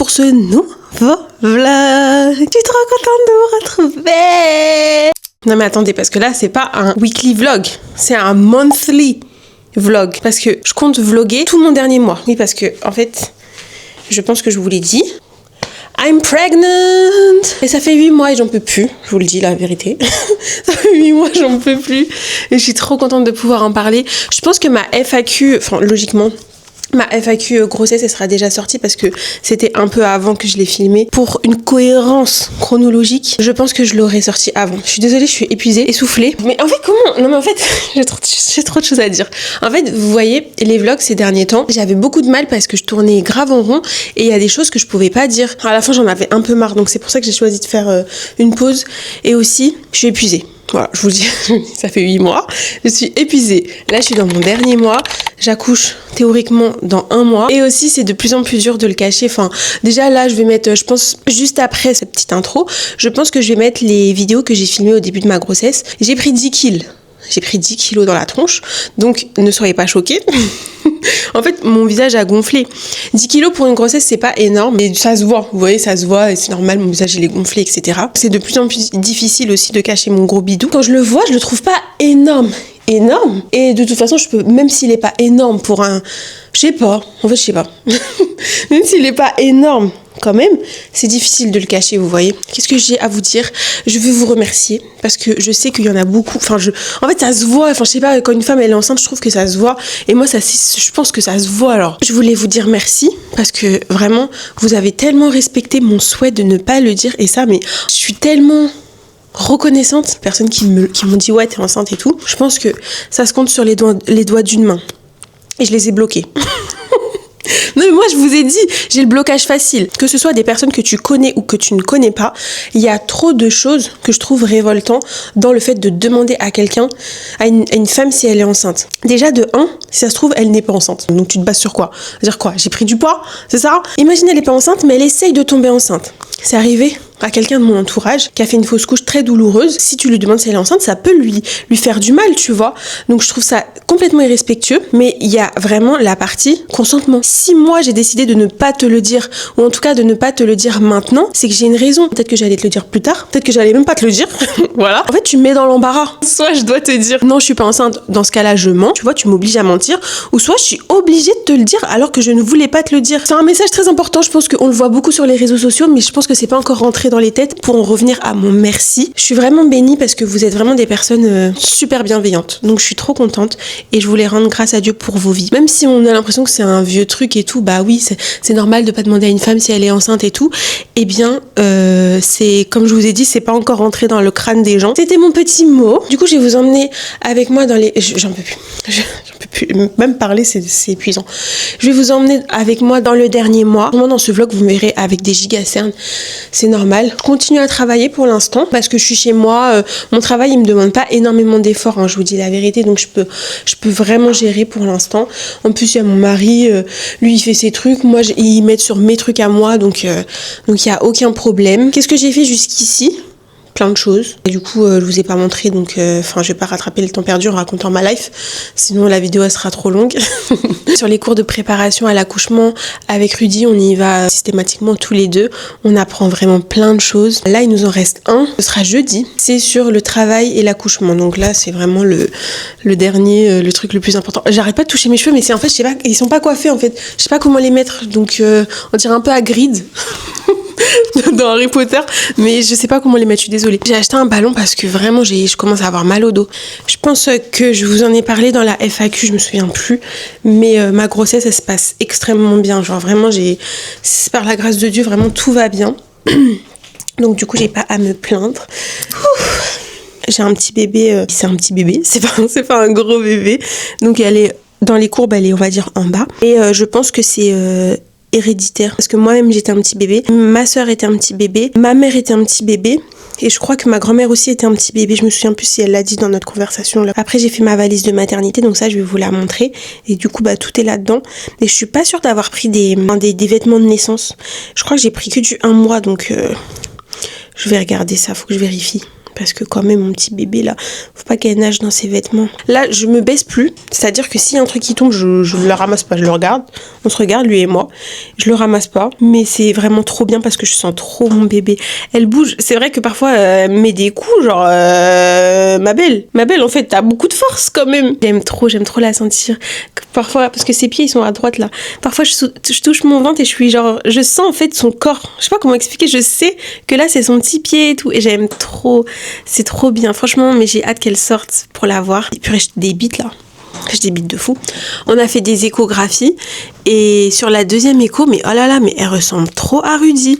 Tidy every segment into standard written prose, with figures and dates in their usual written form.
pour ce nouveau vlog. Je suis trop contente de vous retrouver. Non mais attendez, parce que là c'est pas un weekly vlog, c'est un monthly vlog. Parce que je compte vlogger tout mon dernier mois. Oui, parce que en fait, je pense que je vous l'ai dit, I'm pregnant. Et ça fait 8 mois et j'en peux plus. Je vous le dis la vérité. Ça fait 8 mois, j'en peux plus. Et je suis trop contente de pouvoir en parler. Je pense que ma FAQ, enfin logiquement, ma FAQ grossesse, elle sera déjà sortie parce que c'était un peu avant que je l'ai filmée. Pour une cohérence chronologique, je pense que je l'aurais sortie avant. Je suis désolée, je suis épuisée, essoufflée. Mais en fait, comment... Non mais en fait, j'ai trop de choses à dire. En fait, vous voyez, les vlogs ces derniers temps, j'avais beaucoup de mal parce que je tournais grave en rond et il y a des choses que je pouvais pas dire. À la fin, j'en avais un peu marre, donc c'est pour ça que j'ai choisi de faire une pause. Et aussi, je suis épuisée. Voilà, je vous le dis, ça fait 8 mois, je suis épuisée. Là, je suis dans mon dernier mois, j'accouche théoriquement dans 1 mois. Et aussi, c'est de plus en plus dur de le cacher. Enfin, déjà là, je vais mettre, je pense, juste après cette petite intro, je pense que je vais mettre les vidéos que j'ai filmées au début de ma grossesse. J'ai pris 10 kilos. J'ai pris 10 kilos dans la tronche, donc ne soyez pas choqués. En fait, mon visage a gonflé. 10 kilos pour une grossesse, c'est pas énorme, mais ça se voit. Vous voyez, ça se voit et c'est normal, mon visage il est gonflé, etc. C'est de plus en plus difficile aussi de cacher mon gros bidou. Quand je le vois, je le trouve pas énorme. Et de toute façon, je peux, même s'il est pas énorme pour un... Je sais pas. Même s'il est pas énorme, quand même, c'est difficile de le cacher, vous voyez. Qu'est-ce que j'ai à vous dire? Je veux vous remercier parce que je sais qu'il y en a beaucoup. En fait, ça se voit. Enfin, je sais pas, quand une femme elle est enceinte, je trouve que ça se voit. Et moi, je pense que ça se voit. Alors, je voulais vous dire merci parce que vraiment, vous avez tellement respecté mon souhait de ne pas le dire. Et ça, mais je suis tellement reconnaissante. Personnes qui m'ont dit ouais, t'es enceinte et tout. Je pense que ça se compte sur les doigts d'une main. Et je les ai bloqués. Non mais moi je vous ai dit, j'ai le blocage facile. Que ce soit des personnes que tu connais ou que tu ne connais pas, il y a trop de choses que je trouve révoltant dans le fait de demander à quelqu'un, à une femme si elle est enceinte. Déjà de 1, si ça se trouve, elle n'est pas enceinte. Donc tu te bases sur quoi? Dire quoi? J'ai pris du poids? C'est ça? Imagine elle n'est pas enceinte mais elle essaye de tomber enceinte. C'est arrivé à quelqu'un de mon entourage qui a fait une fausse couche très douloureuse. Si tu lui demandes si elle est enceinte, ça peut lui faire du mal, tu vois. Donc je trouve ça complètement irrespectueux, mais il y a vraiment la partie consentement. Si moi j'ai décidé de ne pas te le dire, ou en tout cas de ne pas te le dire maintenant, c'est que j'ai une raison. Peut-être que j'allais te le dire plus tard, peut-être que j'allais même pas te le dire. Voilà. En fait, tu me mets dans l'embarras. Soit je dois te dire non, je suis pas enceinte, dans ce cas-là je mens, tu vois, tu m'obliges à mentir, ou soit je suis obligée de te le dire alors que je ne voulais pas te le dire. C'est un message très important, je pense qu'on le voit beaucoup sur les réseaux sociaux, mais je pense que c'est pas encore rentré dans les têtes. Pour en revenir à mon merci, je suis vraiment bénie parce que vous êtes vraiment des personnes super bienveillantes. Donc je suis trop contente et je voulais rendre grâce à Dieu pour vos vies. Même si on a l'impression que c'est un vieux truc et tout, bah oui, c'est normal de pas demander à une femme si elle est enceinte et tout. Eh bien, c'est comme je vous ai dit, c'est pas encore rentré dans le crâne des gens. C'était mon petit mot. Du coup, je vais vous emmener avec moi dans les... J'en peux plus. J'en peux plus. Même parler, c'est épuisant. Je vais vous emmener avec moi dans le dernier mois. Moi, dans ce vlog, vous me verrez avec des gigacernes. C'est normal. Je continue à travailler pour l'instant parce que je suis chez moi. Mon travail, il me demande pas énormément d'efforts, hein, je vous dis la vérité. Donc, je peux vraiment gérer pour l'instant. En plus, il y a mon mari. Lui, il fait ses trucs. Moi, il m'aide sur mes trucs à moi. Donc, il y a aucun problème. Qu'est-ce que j'ai fait jusqu'ici? Plein de choses. Et du coup, je vous ai pas montré, donc je vais pas rattraper le temps perdu en racontant ma life, sinon la vidéo elle sera trop longue. Sur les cours de préparation à l'accouchement avec Rudy, on y va systématiquement tous les deux. On apprend vraiment plein de choses. Là, il nous en reste un. Ce sera jeudi. C'est sur le travail et l'accouchement. Donc là, c'est vraiment le dernier, le truc le plus important. J'arrête pas de toucher mes cheveux, mais c'est en fait, je sais pas, ils sont pas coiffés en fait. Je sais pas comment les mettre, donc on dirait un peu à Grid. Dans Harry Potter, mais je sais pas comment les mettre, je suis désolée. J'ai acheté un ballon parce que vraiment je commence à avoir mal au dos. Je pense que je vous en ai parlé dans la FAQ, je me souviens plus, mais ma grossesse elle se passe extrêmement bien, genre vraiment par la grâce de Dieu, vraiment tout va bien. Donc du coup j'ai pas à me plaindre. J'ai un petit bébé, c'est un petit bébé, c'est pas un gros bébé, donc elle est dans les courbes, elle est on va dire en bas, et je pense que c'est héréditaire parce que moi-même j'étais un petit bébé, ma soeur était un petit bébé, ma mère était un petit bébé et je crois que ma grand-mère aussi était un petit bébé, je me souviens plus si elle l'a dit dans notre conversation là. Après j'ai fait ma valise de maternité, donc ça je vais vous la montrer et du coup bah tout est là-dedans, et je suis pas sûre d'avoir pris des vêtements de naissance, je crois que j'ai pris que du 1 mois, donc je vais regarder ça, faut que je vérifie. Parce que quand même, mon petit bébé, là, faut pas qu'elle nage dans ses vêtements. Là, je me baisse plus. C'est-à-dire que s'il y a un truc qui tombe, je le ramasse pas. Je le regarde. On se regarde, lui et moi. Je le ramasse pas. Mais c'est vraiment trop bien parce que je sens trop mon bébé. Elle bouge. C'est vrai que parfois, elle met des coups, genre... Ma belle, en fait, t'as beaucoup de force quand même. J'aime trop la sentir. Parfois, parce que ses pieds, ils sont à droite, là. Parfois, je touche mon ventre et je suis genre... Je sens, en fait, son corps. Je sais pas comment expliquer. Je sais que là, c'est son petit pied et tout. Et j'aime trop. C'est trop bien, franchement, mais j'ai hâte qu'elle sorte pour la voir. Et puis, je débite là. Je débite de fou. On a fait des échographies et sur la deuxième écho, mais oh là là, mais elle ressemble trop à Rudy.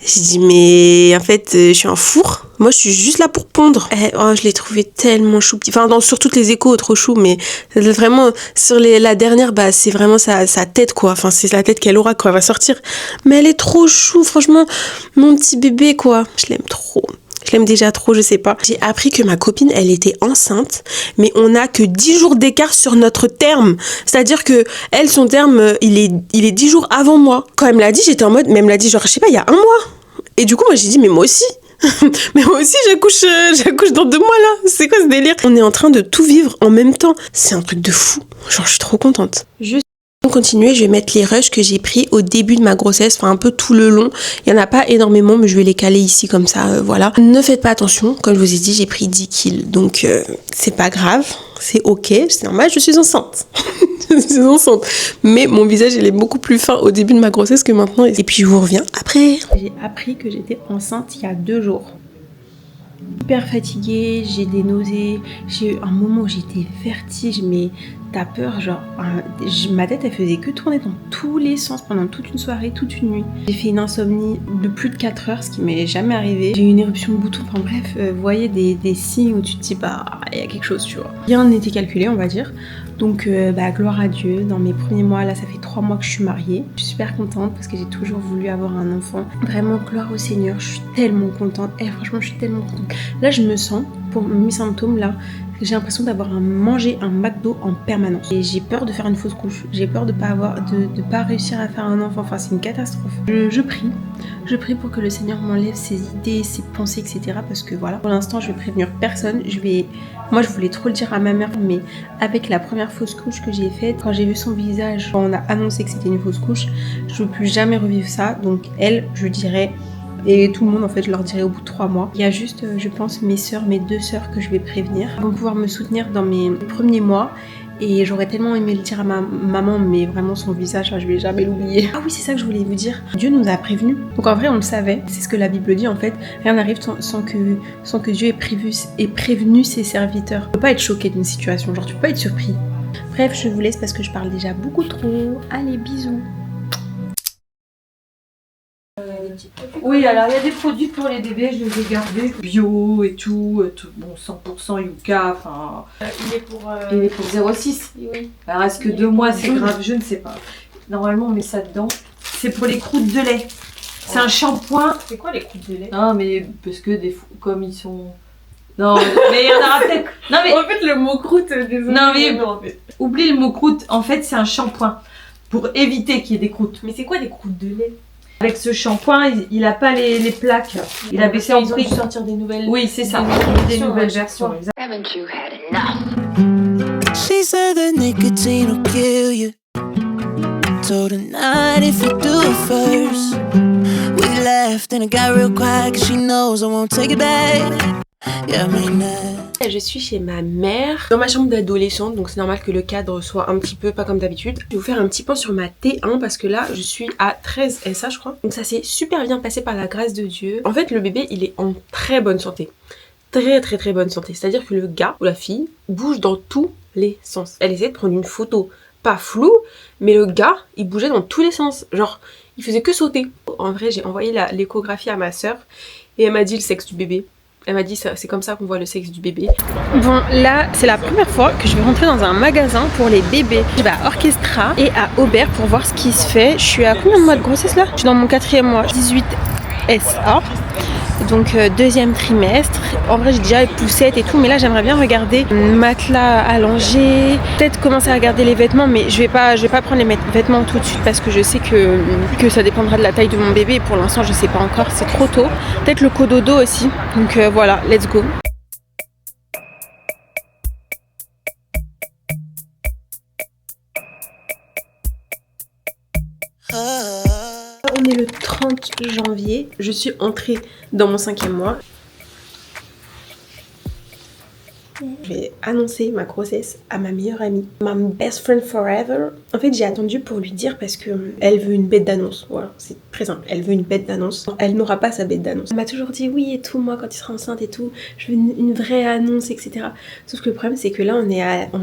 J'ai dit, mais en fait, je suis un four. Moi, je suis juste là pour pondre. Oh, je l'ai trouvé tellement chou. Enfin, sur toutes les échos, trop chou, mais vraiment, sur la dernière, bah, c'est vraiment sa tête, quoi. Enfin, c'est la tête qu'elle aura quand elle va sortir. Mais elle est trop chou, franchement. Mon petit bébé, quoi. Je l'aime trop. Je l'aime déjà trop, je sais pas. J'ai appris que ma copine, elle était enceinte, mais on n'a que 10 jours d'écart sur notre terme. C'est-à-dire que elle, son terme, il est 10 jours avant moi. Quand elle me l'a dit, j'étais en mode, mais elle me l'a dit genre, je sais pas, il y a 1 mois. Et du coup, moi, j'ai dit, mais moi aussi. Mais moi aussi, j'accouche dans 2 mois, là. C'est quoi ce délire? On est en train de tout vivre en même temps. C'est un truc de fou. Genre, je suis trop contente. Pour continuer, je vais mettre les rushs que j'ai pris au début de ma grossesse, enfin un peu tout le long. Il n'y en a pas énormément, mais je vais les caler ici comme ça, voilà. Ne faites pas attention, comme je vous ai dit, j'ai pris 10 kilos, donc c'est pas grave, c'est ok, c'est normal, je suis enceinte. Je suis enceinte. Mais mon visage, il est beaucoup plus fin au début de ma grossesse que maintenant. Et puis je vous reviens après. J'ai appris que j'étais enceinte il y a 2 jours. Hyper fatiguée, j'ai des nausées, j'ai eu un moment où j'étais vertige, mais t'as peur, genre ma tête elle faisait que tourner dans tous les sens pendant toute une soirée, toute une nuit. J'ai fait une insomnie de plus de 4 heures, ce qui m'est jamais arrivé. J'ai eu une éruption de boutons, enfin bref, vous voyez des signes où tu te dis bah il y a quelque chose, tu vois. Rien n'était calculé, on va dire. Donc gloire à Dieu, dans mes premiers mois, là ça fait 3 mois que je suis mariée. Je suis super contente parce que j'ai toujours voulu avoir un enfant. Vraiment gloire au Seigneur, je suis tellement contente. Franchement je suis tellement contente. Là je me sens, pour mes symptômes là, j'ai l'impression d'avoir mangé un McDo en permanence. Et j'ai peur de faire une fausse couche. J'ai peur de pas réussir à faire un enfant. Enfin c'est une catastrophe. Je prie pour que le Seigneur m'enlève ses idées, ses pensées, etc. Parce que voilà, pour l'instant je vais prévenir personne. Moi je voulais trop le dire à ma mère, mais avec la première fausse couche que j'ai faite, quand j'ai vu son visage, quand on a annoncé que c'était une fausse couche, je ne veux plus jamais revivre ça. Donc elle, je dirais, et tout le monde en fait, je leur dirai au bout de 3 mois. Il y a juste, je pense, mes 2 sœurs que je vais prévenir. Elles vont pouvoir me soutenir dans mes premiers mois. Et j'aurais tellement aimé le dire à ma maman, mais vraiment son visage, je vais jamais l'oublier. Ah oui, c'est ça que je voulais vous dire. Dieu nous a prévenus. Donc en vrai, on le savait. C'est ce que la Bible dit en fait. Rien n'arrive sans que Dieu ait prévenu ses serviteurs. Tu peux pas être choqué d'une situation, genre tu peux pas être surpris. Bref, je vous laisse parce que je parle déjà beaucoup trop. Allez, bisous. Oui, alors il y a des produits pour les bébés, je les ai gardés, bio et tout bon, 100% Yuka, enfin... Il est pour 0,6. Oui. Alors est-ce que 2 mois c'est grave? Je ne sais pas. Normalement on met ça dedans. C'est pour les croûtes de lait. C'est un shampoing. C'est quoi les croûtes de lait? Non mais parce que comme ils sont... Non mais il y en aura peut-être... Non mais... En fait le mot croûte, désolé. Non mais oublie le mot croûte, en fait c'est un shampoing. Pour éviter qu'il y ait des croûtes. Mais c'est quoi des croûtes de lait? Avec ce shampoing, il a pas les plaques. Il a baissé en prix. Ils ont dû sortir des nouvelles. Oui, c'est ça. Des nouvelles versions. Haven't you had enough? She said the nicotine will kill you. Told her not if you do it first. We left and it got real quiet 'cause she knows I won't take it back. Yeah, I mean that. Je suis chez ma mère, dans ma chambre d'adolescente, donc c'est normal que le cadre soit un petit peu pas comme d'habitude. Je vais vous faire un petit point sur ma T1 parce que là, je suis à 13 SA je crois. Donc ça s'est super bien passé par la grâce de Dieu. En fait, le bébé, il est en très bonne santé. Très bonne santé. C'est-à-dire que le gars ou la fille bouge dans tous les sens. Elle essayait de prendre une photo pas floue, mais le gars, il bougeait dans tous les sens. Genre, il faisait que sauter. En vrai, j'ai envoyé l'échographie à ma soeur et elle m'a dit le sexe du bébé. Elle m'a dit c'est comme ça qu'on voit le sexe du bébé. Bon là c'est la première fois que je vais rentrer dans un magasin pour les bébés. Je vais à Orchestra et à Aubert pour voir ce qui se fait. Je suis à combien de mois de grossesse là? Je suis dans mon 4e mois, 18 SA. Donc deuxième trimestre. En vrai j'ai déjà les poussettes et tout, mais là j'aimerais bien regarder matelas allongé, peut-être commencer à regarder les vêtements, mais je vais pas prendre les vêtements tout de suite parce que je sais que ça dépendra de la taille de mon bébé et pour l'instant je sais pas encore, c'est trop tôt. Peut-être le cododo aussi. Donc voilà, let's go. On est le 30 janvier, je suis entrée dans mon 5e mois. Je vais annoncer ma grossesse à ma meilleure amie, ma best friend forever. En fait, j'ai attendu pour lui dire parce que elle veut une bête d'annonce. Voilà, c'est très simple. Elle veut une bête d'annonce. Elle n'aura pas sa bête d'annonce. Elle m'a toujours dit oui et tout, moi quand tu seras enceinte et tout, je veux une vraie annonce, etc. Sauf que le problème, c'est que là, on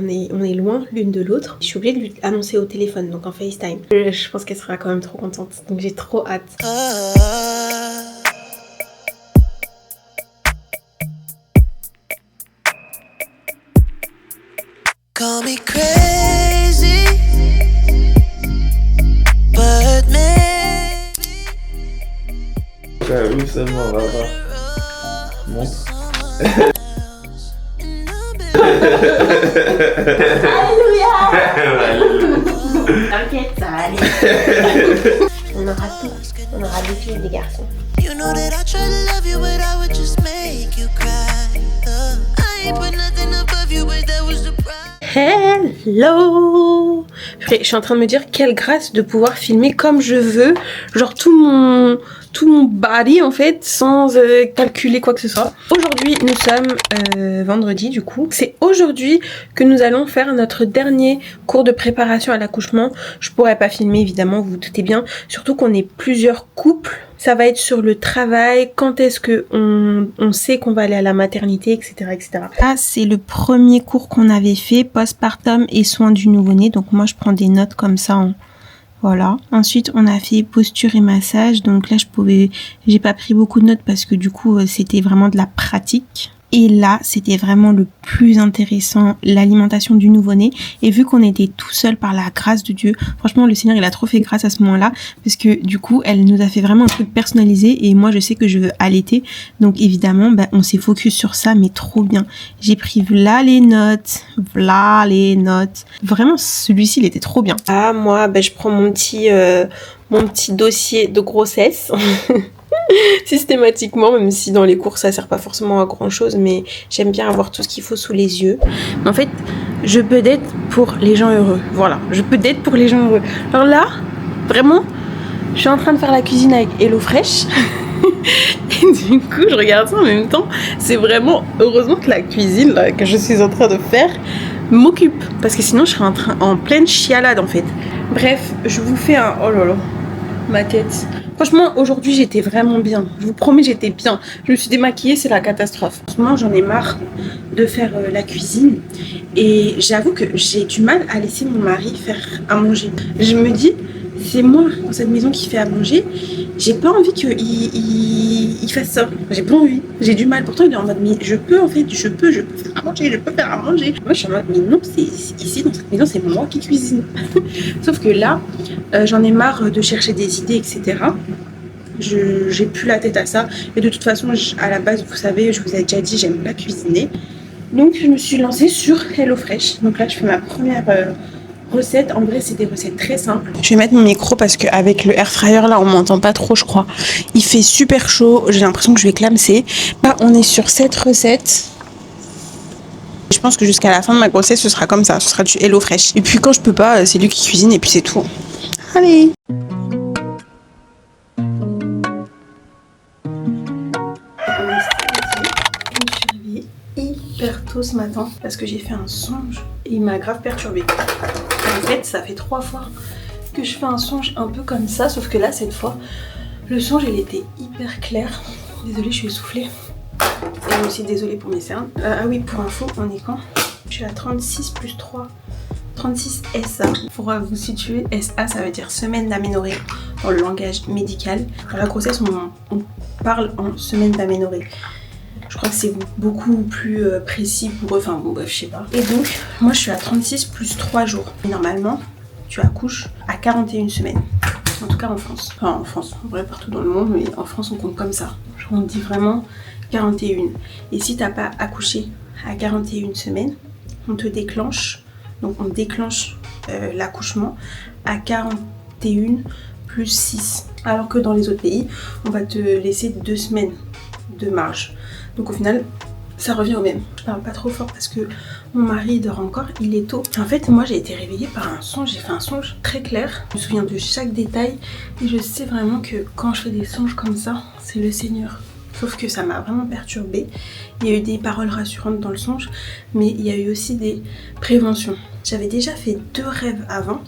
est loin l'une de l'autre. Je suis obligée de lui annoncer au téléphone, donc en FaceTime. Je pense qu'elle sera quand même trop contente. Donc j'ai trop hâte. Call me crazy, but maybe. Ouais, ouf seulement, va voir. Montre. T'inquiète, ça va aller. On aura tout. On aura des filles et des garçons. You know that I try to love you, but I would just make you cry. I ain't put nothing above you, but that was the price. Hello! Je suis en train de me dire quelle grâce de pouvoir filmer comme je veux, genre tout mon body en fait, sans calculer quoi que ce soit. Aujourd'hui, nous sommes vendredi du coup. C'est aujourd'hui que nous allons faire notre dernier cours de préparation à l'accouchement. Je pourrais pas filmer évidemment, vous vous doutez bien, surtout qu'on est plusieurs couples. Ça va être sur le travail, quand est-ce que on sait qu'on va aller à la maternité, etc., etc. Là, c'est le premier cours qu'on avait fait, postpartum et soins du nouveau-né. Donc moi, je prends des notes comme ça. Voilà. Ensuite, on a fait posture et massage. Donc là, j'ai pas pris beaucoup de notes parce que du coup, c'était vraiment de la pratique. Et là, c'était vraiment le plus intéressant, l'alimentation du nouveau-né. Et vu qu'on était tout seul par la grâce de Dieu, franchement, le Seigneur, il a trop fait grâce à ce moment-là. Parce que du coup, elle nous a fait vraiment un truc personnalisé. Et moi, je sais que je veux allaiter. Donc évidemment, on s'est focus sur ça, mais trop bien. J'ai pris là les notes. Vraiment, celui-ci, il était trop bien. Ah, moi, je prends mon petit dossier de grossesse. Systématiquement, même si dans les cours ça sert pas forcément à grand chose, mais j'aime bien avoir tout ce qu'il faut sous les yeux. En fait, je peux d'être pour les gens heureux. Voilà, je peux d'être pour les gens heureux. Alors là, vraiment, je suis en train de faire la cuisine avec HelloFresh. Et du coup, je regarde ça en même temps. C'est vraiment, heureusement que la cuisine là, que je suis en train de faire m'occupe. Parce que sinon, je serais en pleine chialade en fait. Bref, je vous fais un... Oh là là, ma tête. Franchement, aujourd'hui, j'étais vraiment bien. Je vous promets, j'étais bien. Je me suis démaquillée, c'est la catastrophe. Franchement, j'en ai marre de faire la cuisine. Et j'avoue que j'ai du mal à laisser mon mari faire à manger. Je me dis, c'est moi dans cette maison qui fait à manger. J'ai pas envie qu'il fasse ça. J'ai pas envie. J'ai du mal. Pourtant, il est en mode, mais je peux faire à manger, je peux faire à manger. Moi, je suis en mode, mais non, c'est ici, dans cette maison, c'est moi qui cuisine. Sauf que là, j'en ai marre de chercher des idées, etc. J'ai plus la tête à ça. Et de toute façon, à la base, vous savez, je vous ai déjà dit, j'aime pas cuisiner. Donc, je me suis lancée sur HelloFresh. Donc là, je fais ma première... recettes, en vrai c'est des recettes très simples. Je vais mettre mon micro parce qu'avec le air fryer là on m'entend pas trop je crois. Il fait super chaud, j'ai l'impression que je vais clamser. Là on est sur cette recette. Je pense que jusqu'à la fin de ma grossesse ce sera comme ça, ce sera du HelloFresh. Et puis quand je peux pas, c'est lui qui cuisine et puis c'est tout. Allez. Hyper tôt ce matin parce que j'ai fait un songe et il m'a grave perturbée. En fait, ça fait 3 fois que je fais un songe un peu comme ça, sauf que là, cette fois, le songe, il était hyper clair. Désolée, je suis essoufflée. Et aussi désolée pour mes cernes. Ah oui, pour info, on est quand? Je suis à 36 plus 3. 36 SA. Pour vous situer, SA, ça veut dire semaine d'aménorrhée dans le langage médical. Dans la grossesse, on parle en semaine d'aménorrhée. Je crois que c'est beaucoup plus précis pour eux, enfin bon bref, je sais pas. Et donc, moi je suis à 36 plus 3 jours. Et normalement, tu accouches à 41 semaines. En tout cas en France. Enfin en France, en vrai partout dans le monde, mais en France on compte comme ça. On dit vraiment 41. Et si t'as pas accouché à 41 semaines, on te déclenche, donc on déclenche l'accouchement à 41 plus 6. Alors que dans les autres pays, on va te laisser 2 semaines de marge. Donc au final, ça revient au même. Je parle pas trop fort parce que mon mari dort encore, il est tôt. En fait, moi j'ai été réveillée par un songe, j'ai fait un songe très clair. Je me souviens de chaque détail et je sais vraiment que quand je fais des songes comme ça, c'est le Seigneur. Sauf que ça m'a vraiment perturbée. Il y a eu des paroles rassurantes dans le songe, mais il y a eu aussi des préventions. J'avais déjà fait 2 rêves avant,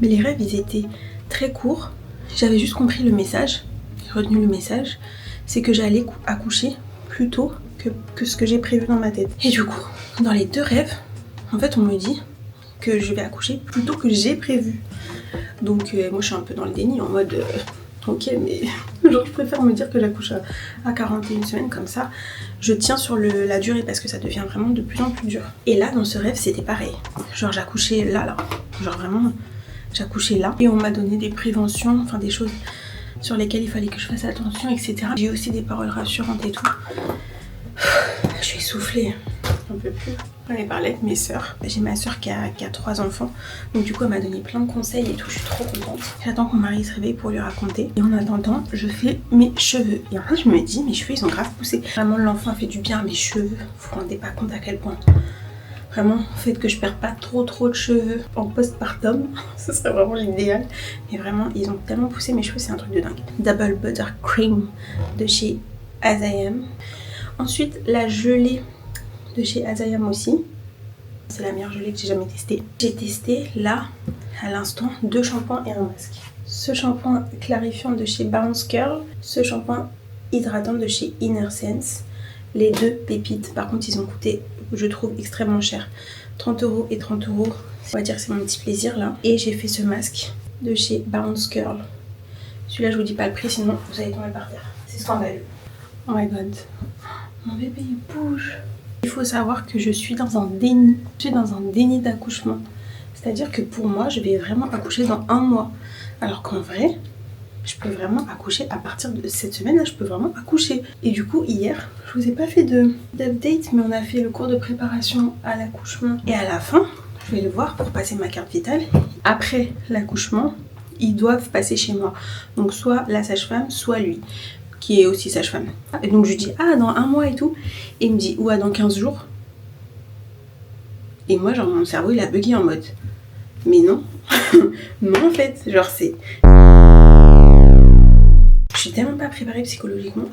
mais les rêves ils étaient très courts. J'avais juste compris le message, j'ai retenu le message, c'est que j'allais accoucher plus tôt que ce que j'ai prévu dans ma tête. Et du coup, dans les 2 rêves, en fait on me dit que je vais accoucher plus tôt que j'ai prévu. Donc moi je suis un peu dans le déni en mode ok, mais genre je préfère me dire que j'accouche à 41 semaines, comme ça je tiens sur la durée parce que ça devient vraiment de plus en plus dur. Et là dans ce rêve c'était pareil, genre j'accouchais là, genre vraiment j'accouchais là et on m'a donné des préventions, enfin des choses sur lesquelles il fallait que je fasse attention, etc. J'ai aussi des paroles rassurantes et tout. Je suis essoufflée, j'en peux plus. J'en ai parlé avec mes sœurs. J'ai ma sœur qui a 3 enfants, donc du coup elle m'a donné plein de conseils et tout, je suis trop contente. J'attends que mon mari se réveille pour lui raconter. Et en attendant, je fais mes cheveux. Et en fait je me dis, mes cheveux ils ont grave poussé. Vraiment l'enfant fait du bien à mes cheveux, vous vous rendez pas compte à quel point. Vraiment, le fait que je perds pas trop de cheveux en postpartum, ce serait vraiment l'idéal. Mais vraiment, ils ont tellement poussé mes cheveux, c'est un truc de dingue. Double Butter Cream de chez Azayam. Ensuite, la gelée de chez Azayam aussi. C'est la meilleure gelée que j'ai jamais testée. J'ai testé là, à l'instant, 2 shampoings et un masque. Ce shampoing clarifiant de chez Bounce Curl. Ce shampoing hydratant de chez Inner Sense. Les 2 pépites. Par contre, ils ont coûté, je trouve, extrêmement cher. 30 € et 30 €. On va dire que c'est mon petit plaisir là. Et j'ai fait ce masque de chez Bounce Curl. Celui-là, je vous dis pas le prix, sinon vous allez tomber par terre. C'est scandaleux. Oh my god. Mon bébé, il bouge. Il faut savoir que je suis dans un déni. Je suis dans un déni d'accouchement. C'est-à-dire que pour moi, je vais vraiment accoucher dans 1 mois. Alors qu'en vrai, je peux vraiment accoucher à partir de cette semaine-là, je peux vraiment accoucher. Et du coup, hier, je vous ai pas fait d'update, mais on a fait le cours de préparation à l'accouchement. Et à la fin, je vais le voir pour passer ma carte vitale. Après l'accouchement, ils doivent passer chez moi. Donc soit la sage-femme, soit lui, qui est aussi sage-femme. Et donc je lui dis, ah, dans 1 mois et tout. Et il me dit, ouais, dans 15 jours. Et moi, genre, mon cerveau, il a bugué en mode, mais non. Non, en fait, genre, c'est... Je suis tellement pas préparée psychologiquement.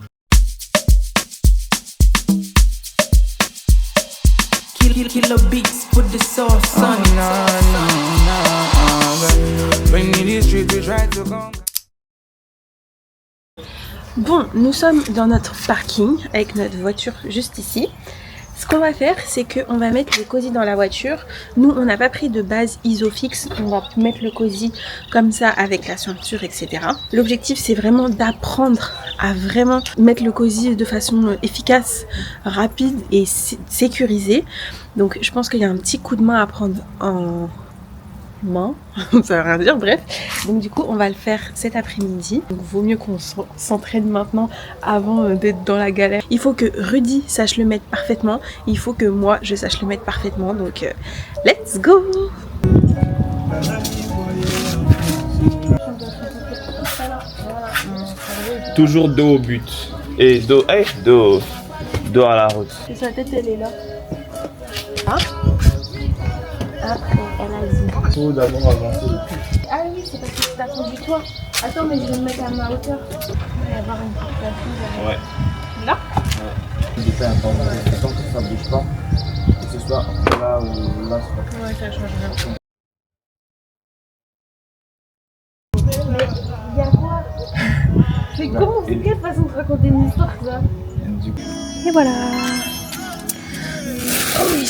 Bon, nous sommes dans notre parking avec notre voiture juste ici. Ce qu'on va faire, c'est qu'on va mettre le cosy dans la voiture. Nous, on n'a pas pris de base Isofix. On va mettre le cosy comme ça avec la ceinture, etc. L'objectif, c'est vraiment d'apprendre à vraiment mettre le cosy de façon efficace, rapide et sécurisée. Donc, je pense qu'il y a un petit coup de main à prendre en main, ça veut rien dire, bref. Donc du coup on va le faire cet après-midi. Donc vaut mieux qu'on s'entraîne maintenant avant d'être dans la galère. Il faut que Rudy sache le mettre parfaitement, il faut que moi je sache le mettre parfaitement, donc let's go. Toujours dos au but. Et dos à la route. Et sa tête elle est là. Hein? Après, elle a dit. Il faut d'abord avancer le cul. Ah oui, c'est parce que tu t'as conduit toi. Attends, mais je vais me mettre à ma hauteur. Il va y avoir une petite place. Ouais. Là? Ouais. J'ai fait un temps que ça ne bouge pas. Que ce soit là ou là. Ouais, ça change rien. Mais il y a quoi? C'est comment? C'est quelle façon de raconter une histoire ça? Et voilà. Oh oui.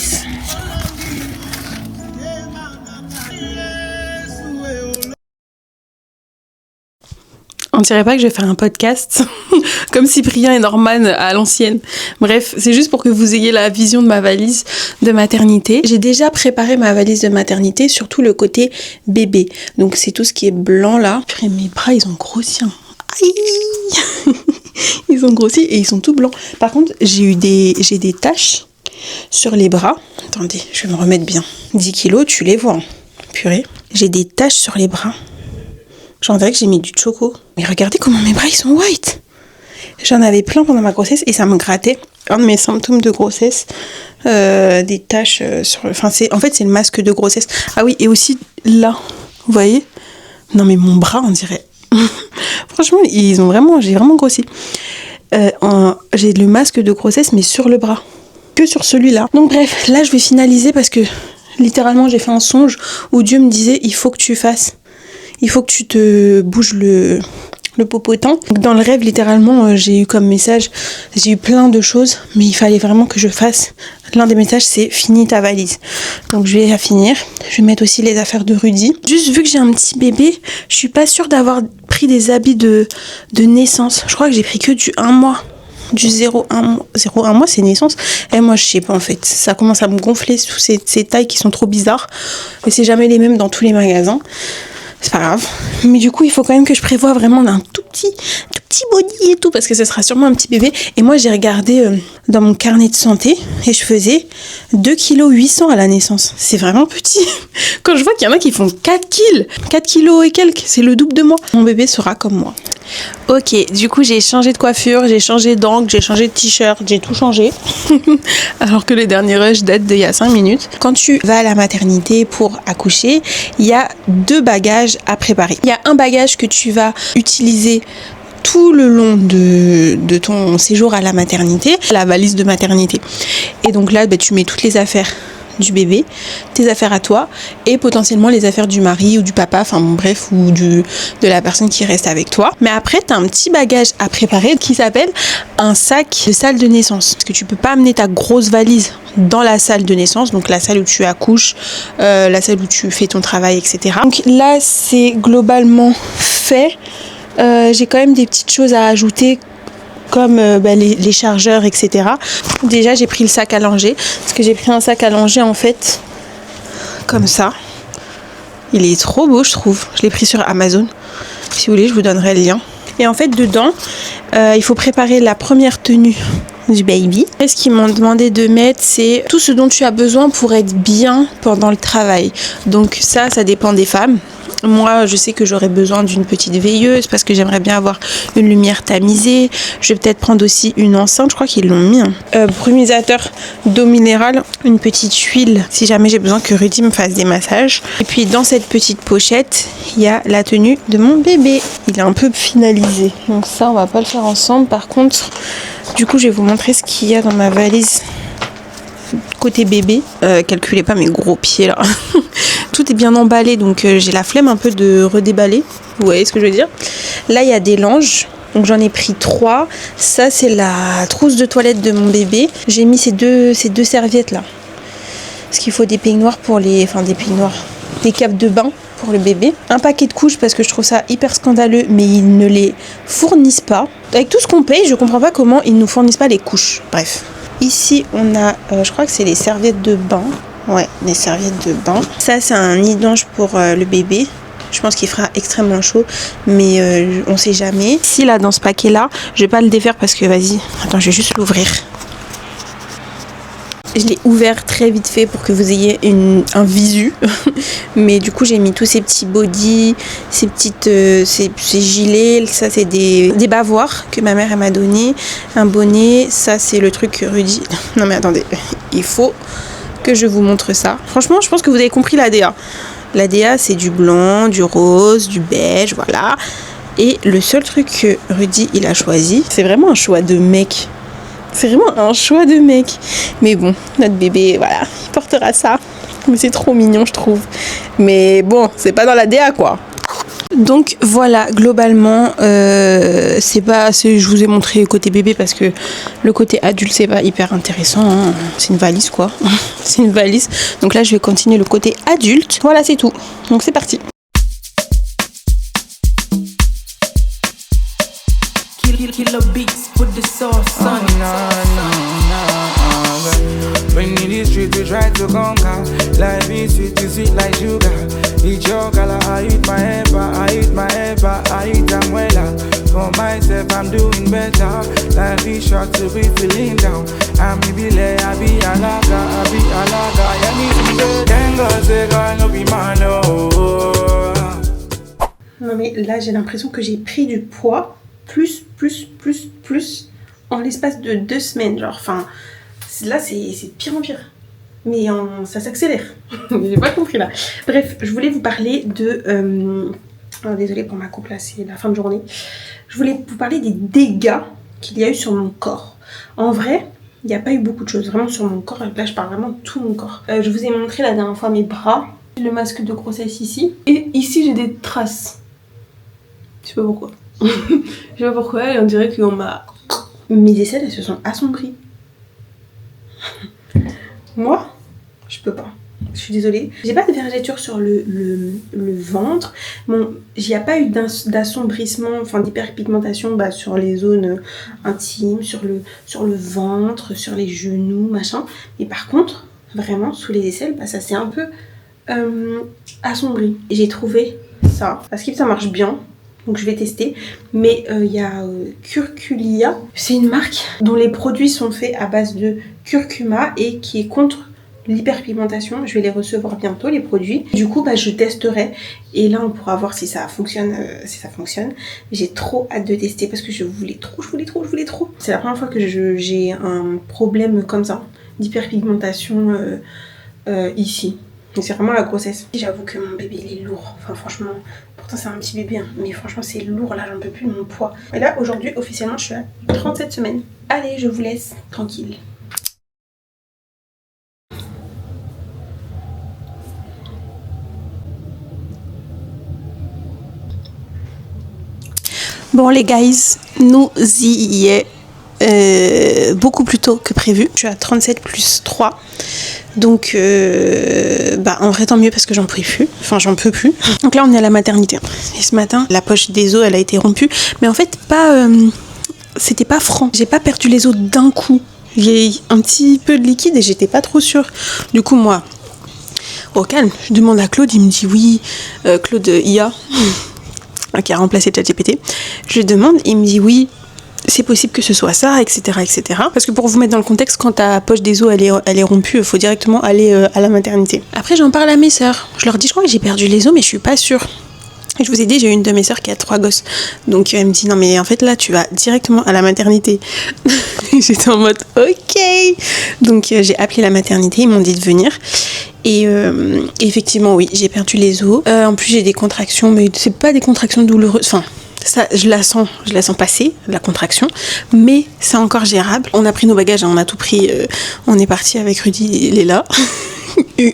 On dirait pas que je vais faire un podcast comme Cyprien et Norman à l'ancienne. Bref, c'est juste pour que vous ayez la vision de ma valise de maternité. J'ai déjà préparé ma valise de maternité, surtout le côté bébé. Donc c'est tout ce qui est blanc là. Purée, mes bras, ils ont grossi. Aïe. Ils ont grossi et ils sont tout blancs. Par contre, j'ai des taches sur les bras. Attendez, je vais me remettre bien. 10 kilos, tu les vois. Hein. Purée. J'ai des taches sur les bras. J'en dirais que j'ai mis du choco. Mais regardez comment mes bras, ils sont white. J'en avais plein pendant ma grossesse et ça me grattait. Un de mes symptômes de grossesse, des taches sur... Enfin, en fait, c'est le masque de grossesse. Ah oui, et aussi là, vous voyez ? Non mais mon bras, on dirait... Franchement, j'ai vraiment grossi. J'ai le masque de grossesse, mais sur le bras. Que sur celui-là. Donc bref, là, je vais finaliser parce que littéralement, j'ai fait un songe où Dieu me disait, il faut que tu fasses. Il faut que tu te bouges le popotin. Dans le rêve, littéralement, j'ai eu comme message, j'ai eu plein de choses, mais il fallait vraiment que je fasse. L'un des messages, c'est finis ta valise. Donc je vais la finir. Je vais mettre aussi les affaires de Rudy. Juste vu que j'ai un petit bébé, je suis pas sûre d'avoir pris des habits de naissance. Je crois que j'ai pris que du 1 mois. Du 0,1 mois, c'est naissance. Et moi, je sais pas en fait. Ça commence à me gonfler sous ces tailles qui sont trop bizarres. Mais c'est jamais les mêmes dans tous les magasins. C'est pas grave. Mais du coup, il faut quand même que je prévoie vraiment un tout petit body et tout, parce que ce sera sûrement un petit bébé. Et moi, j'ai regardé dans mon carnet de santé et je faisais 2,8 kg à la naissance. C'est vraiment petit. Quand je vois qu'il y en a qui font 4 kg, 4 kg et quelques, c'est le double de moi. Mon bébé sera comme moi. Ok, du coup, j'ai changé de coiffure, j'ai changé d'angle, j'ai changé de t-shirt, j'ai tout changé. Alors que les derniers rushs datent d'il y a 5 minutes. Quand tu vas à la maternité pour accoucher, il y a 2 bagages à préparer. Il y a un bagage que tu vas utiliser tout le long de ton séjour à la maternité, la valise de maternité. Et donc là, tu mets toutes les affaires du bébé, tes affaires à toi et potentiellement les affaires du mari ou du papa, enfin bon, bref, ou de la personne qui reste avec toi. Mais après, tu as un petit bagage à préparer qui s'appelle un sac de salle de naissance. Parce que tu peux pas amener ta grosse valise dans la salle de naissance, donc la salle où tu accouches, la salle où tu fais ton travail, etc. Donc là, c'est globalement fait. J'ai quand même des petites choses à ajouter comme les chargeurs, etc. Déjà, j'ai pris le sac à langer, parce que j'ai pris un sac à langer en fait comme ça. Il est trop beau, je trouve. Je l'ai pris sur Amazon. Si vous voulez, je vous donnerai le lien. Et en fait, dedans, il faut préparer la première tenue du baby. Et ce qu'ils m'ont demandé de mettre, c'est tout ce dont tu as besoin pour être bien pendant le travail. Donc ça dépend des femmes. Moi, je sais que j'aurais besoin d'une petite veilleuse parce que j'aimerais bien avoir une lumière tamisée. Je vais peut-être prendre aussi une enceinte, je crois qu'ils l'ont mis. Brumisateur d'eau minérale, une petite huile si jamais j'ai besoin que Rudy me fasse des massages. Et puis dans cette petite pochette, il y a la tenue de mon bébé. Il est un peu finalisé, donc ça on va pas le faire ensemble. Par contre, du coup je vais vous montrer ce qu'il y a dans ma valise côté bébé. Calculez pas mes gros pieds là. Tout est bien emballé, donc j'ai la flemme un peu de redéballer. Vous voyez ce que je veux dire? Là, il y a des langes. Donc j'en ai pris 3. Ça, c'est la trousse de toilette de mon bébé. J'ai mis ces deux serviettes là. Parce qu'il faut des peignoirs pour des capes de bain pour le bébé. Un paquet de couches parce que je trouve ça hyper scandaleux, mais ils ne les fournissent pas. Avec tout ce qu'on paye, je comprends pas comment ils nous fournissent pas les couches. Bref. Ici, on a, je crois que c'est les serviettes de bain. Ouais, les serviettes de bain. Ça, c'est un nid d'ange pour le bébé. Je pense qu'il fera extrêmement chaud, mais on sait jamais. Ici, là, dans ce paquet-là, je vais pas le défaire parce que, vas-y, attends, je vais juste l'ouvrir. Je l'ai ouvert très vite fait pour que vous ayez un visu. Mais du coup, j'ai mis tous ces petits bodys, ces gilets. Ça, c'est des bavoirs que ma mère elle m'a donné. Un bonnet. Ça, c'est le truc que Rudy... Non, mais attendez. Il faut que je vous montre ça. Franchement, je pense que vous avez compris la DA. La DA, c'est du blanc, du rose, du beige, voilà. Et le seul truc que Rudy, il a choisi, c'est vraiment un choix de mec. C'est vraiment un choix de mec. Mais bon, notre bébé, voilà, il portera ça. Mais c'est trop mignon, je trouve. Mais bon, c'est pas dans la DA, quoi. Donc voilà, globalement, je vous ai montré côté bébé parce que le côté adulte, c'est pas hyper intéressant. Hein. C'est une valise, quoi. C'est une valise. Donc là, je vais continuer le côté adulte. Voilà, c'est tout. Donc c'est parti. Killer beats, put the sauce on it. When in the street we try to conquer. Life is sweet like sugar. Eat your color, I eat my ever, I eat my ever, I eat them well. For myself, I'm doing better. Life is short to be feeling down. I'm be lay, I be alaga. Yeah, me say, thank God, say God, no be man, no. Non mais là j'ai l'impression que j'ai pris du poids plus en l'espace de 2 semaines. Genre, enfin, là c'est de pire en pire. Mais ça s'accélère. J'ai pas compris là. Bref, je voulais vous parler de... Oh, désolée pour ma coupe là, c'est la fin de journée. Je voulais vous parler des dégâts qu'il y a eu sur mon corps. En vrai, il n'y a pas eu beaucoup de choses vraiment sur mon corps. Là je parle vraiment de tout mon corps. Je vous ai montré la dernière fois mes bras. Le masque de grossesse ici. Et ici j'ai des traces. Je sais pas pourquoi. Je sais pas pourquoi, et on dirait qu'on m'a... Mes aisselles, elles se sont assombries. Moi, je peux pas. Je suis désolée. J'ai pas de vergeture sur le ventre. Bon, il n'y a pas eu d'assombrissement, enfin d'hyperpigmentation sur les zones intimes, sur le ventre, sur les genoux, machin. Mais par contre, vraiment, sous les aisselles, ça s'est un peu assombri. Et j'ai trouvé ça. Parce que ça marche bien. Donc je vais tester, mais il y a Curculia, c'est une marque dont les produits sont faits à base de curcuma et qui est contre l'hyperpigmentation. Je vais les recevoir bientôt, les produits. Du coup je testerai et là on pourra voir si ça fonctionne. J'ai trop hâte de tester parce que je voulais trop. C'est la première fois que j'ai un problème comme ça d'hyperpigmentation ici. C'est vraiment la grossesse. J'avoue que mon bébé il est lourd, enfin franchement, pourtant c'est un petit bébé hein, mais franchement c'est lourd là, j'en peux plus de mon poids. Et là aujourd'hui officiellement je suis à 37 semaines. Allez, je vous laisse tranquille. Bon les guys, nous y est beaucoup plus tôt que prévu. Je suis à 37 plus 3. Donc en vrai tant mieux parce que j'en peux plus. Donc là on est à la maternité. Et ce matin la poche des os elle a été rompue. Mais en fait c'était pas franc. J'ai pas perdu les os d'un coup. Il y a un petit peu de liquide et j'étais pas trop sûre. Du coup moi, au calme, je demande à Claude, il me dit oui, Claude IA, qui a remplacé ChatGPT. Je lui demande, il me dit oui, c'est possible que ce soit ça, etc., etc. Parce que pour vous mettre dans le contexte, quand ta poche des os elle est rompue, il faut directement aller à la maternité. Après j'en parle à mes sœurs. Je leur dis je crois que j'ai perdu les os mais je suis pas sûre. Et je vous ai dit, j'ai une de mes sœurs qui a 3 gosses. Donc elle me dit non mais en fait là tu vas directement à la maternité. J'étais en mode ok. Donc j'ai appelé la maternité, ils m'ont dit de venir. Et effectivement oui, j'ai perdu les os. En plus j'ai des contractions, mais c'est pas des contractions douloureuses. Enfin, ça, je la sens passer, la contraction, mais c'est encore gérable. On a pris nos bagages, on a tout pris, on est parti avec Rudy, il est là.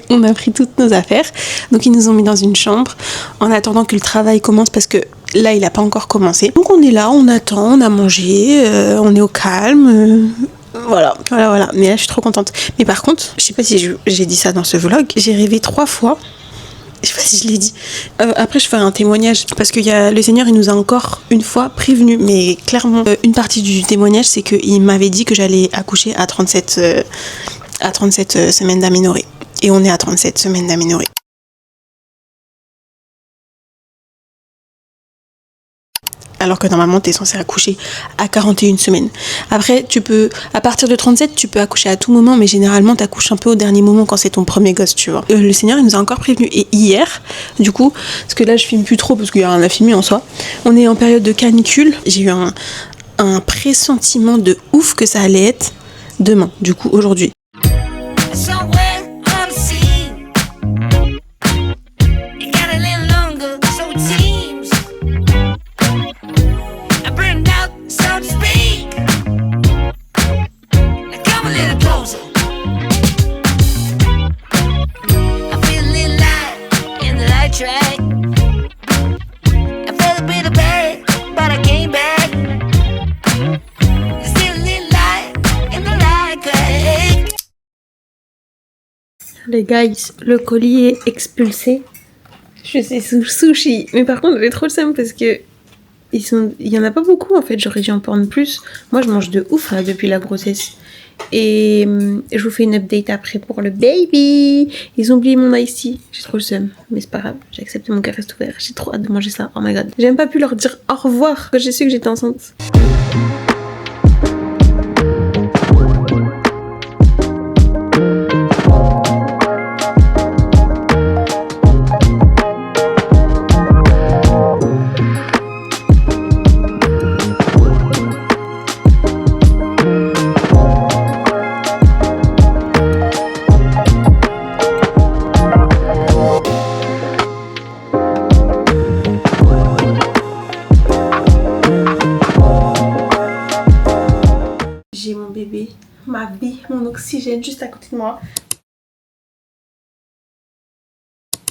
On a pris toutes nos affaires, donc ils nous ont mis dans une chambre en attendant que le travail commence parce que là il n'a pas encore commencé. Donc on est là, on attend, on a mangé, on est au calme. Voilà. Mais là je suis trop contente. Mais par contre, je sais pas si j'ai dit ça dans ce vlog, j'ai rêvé 3 fois. Je sais pas si je l'ai dit. Après, je ferai un témoignage parce que le Seigneur, il nous a encore une fois prévenu. Mais clairement, une partie du témoignage, c'est qu'il m'avait dit que j'allais accoucher à 37 semaines d'aménorrhée. Et on est à 37 semaines d'aménorrhée. Alors que normalement, tu es censé accoucher à 41 semaines. Après, à partir de 37, tu peux accoucher à tout moment, mais généralement, tu accouches un peu au dernier moment quand c'est ton premier gosse, tu vois. Le Seigneur, il nous a encore prévenu. Et hier, du coup, parce que là, je filme plus trop parce qu'il y a rien à filmer en soi, on est en période de canicule. J'ai eu un pressentiment de ouf que ça allait être demain, du coup, aujourd'hui. Les guys, le colis est expulsé. Je sais sushi. Mais par contre, j'ai trop le seum parce que il y en a pas beaucoup en fait, j'aurais dû en prendre plus. Moi je mange de ouf là, depuis la grossesse. Et je vous fais une update après pour le baby. Ils ont oublié mon iced tea. J'ai trop le seum, mais c'est pas grave. J'ai accepté, mon cœur reste ouvert. J'ai trop hâte de manger ça. Oh my god. J'ai même pas pu leur dire au revoir quand j'ai su que j'étais enceinte. J'ai mon bébé, ma vie, mon oxygène juste à côté de moi.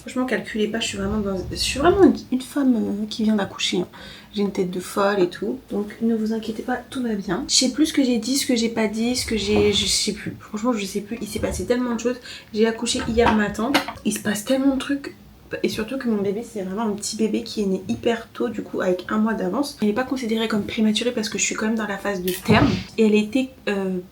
Franchement, calculez pas, je suis vraiment une femme qui vient d'accoucher. Hein. J'ai une tête de folle et tout, donc ne vous inquiétez pas, tout va bien. Je sais plus ce que j'ai dit, ce que j'ai pas dit, je sais plus. Franchement, je sais plus. Il s'est passé tellement de choses. J'ai accouché hier matin. Il se passe tellement de trucs. Et surtout que mon bébé, c'est vraiment un petit bébé qui est né hyper tôt, du coup avec 1 mois d'avance. Elle n'est pas considérée comme prématurée parce que je suis quand même dans la phase de terme. Et elle était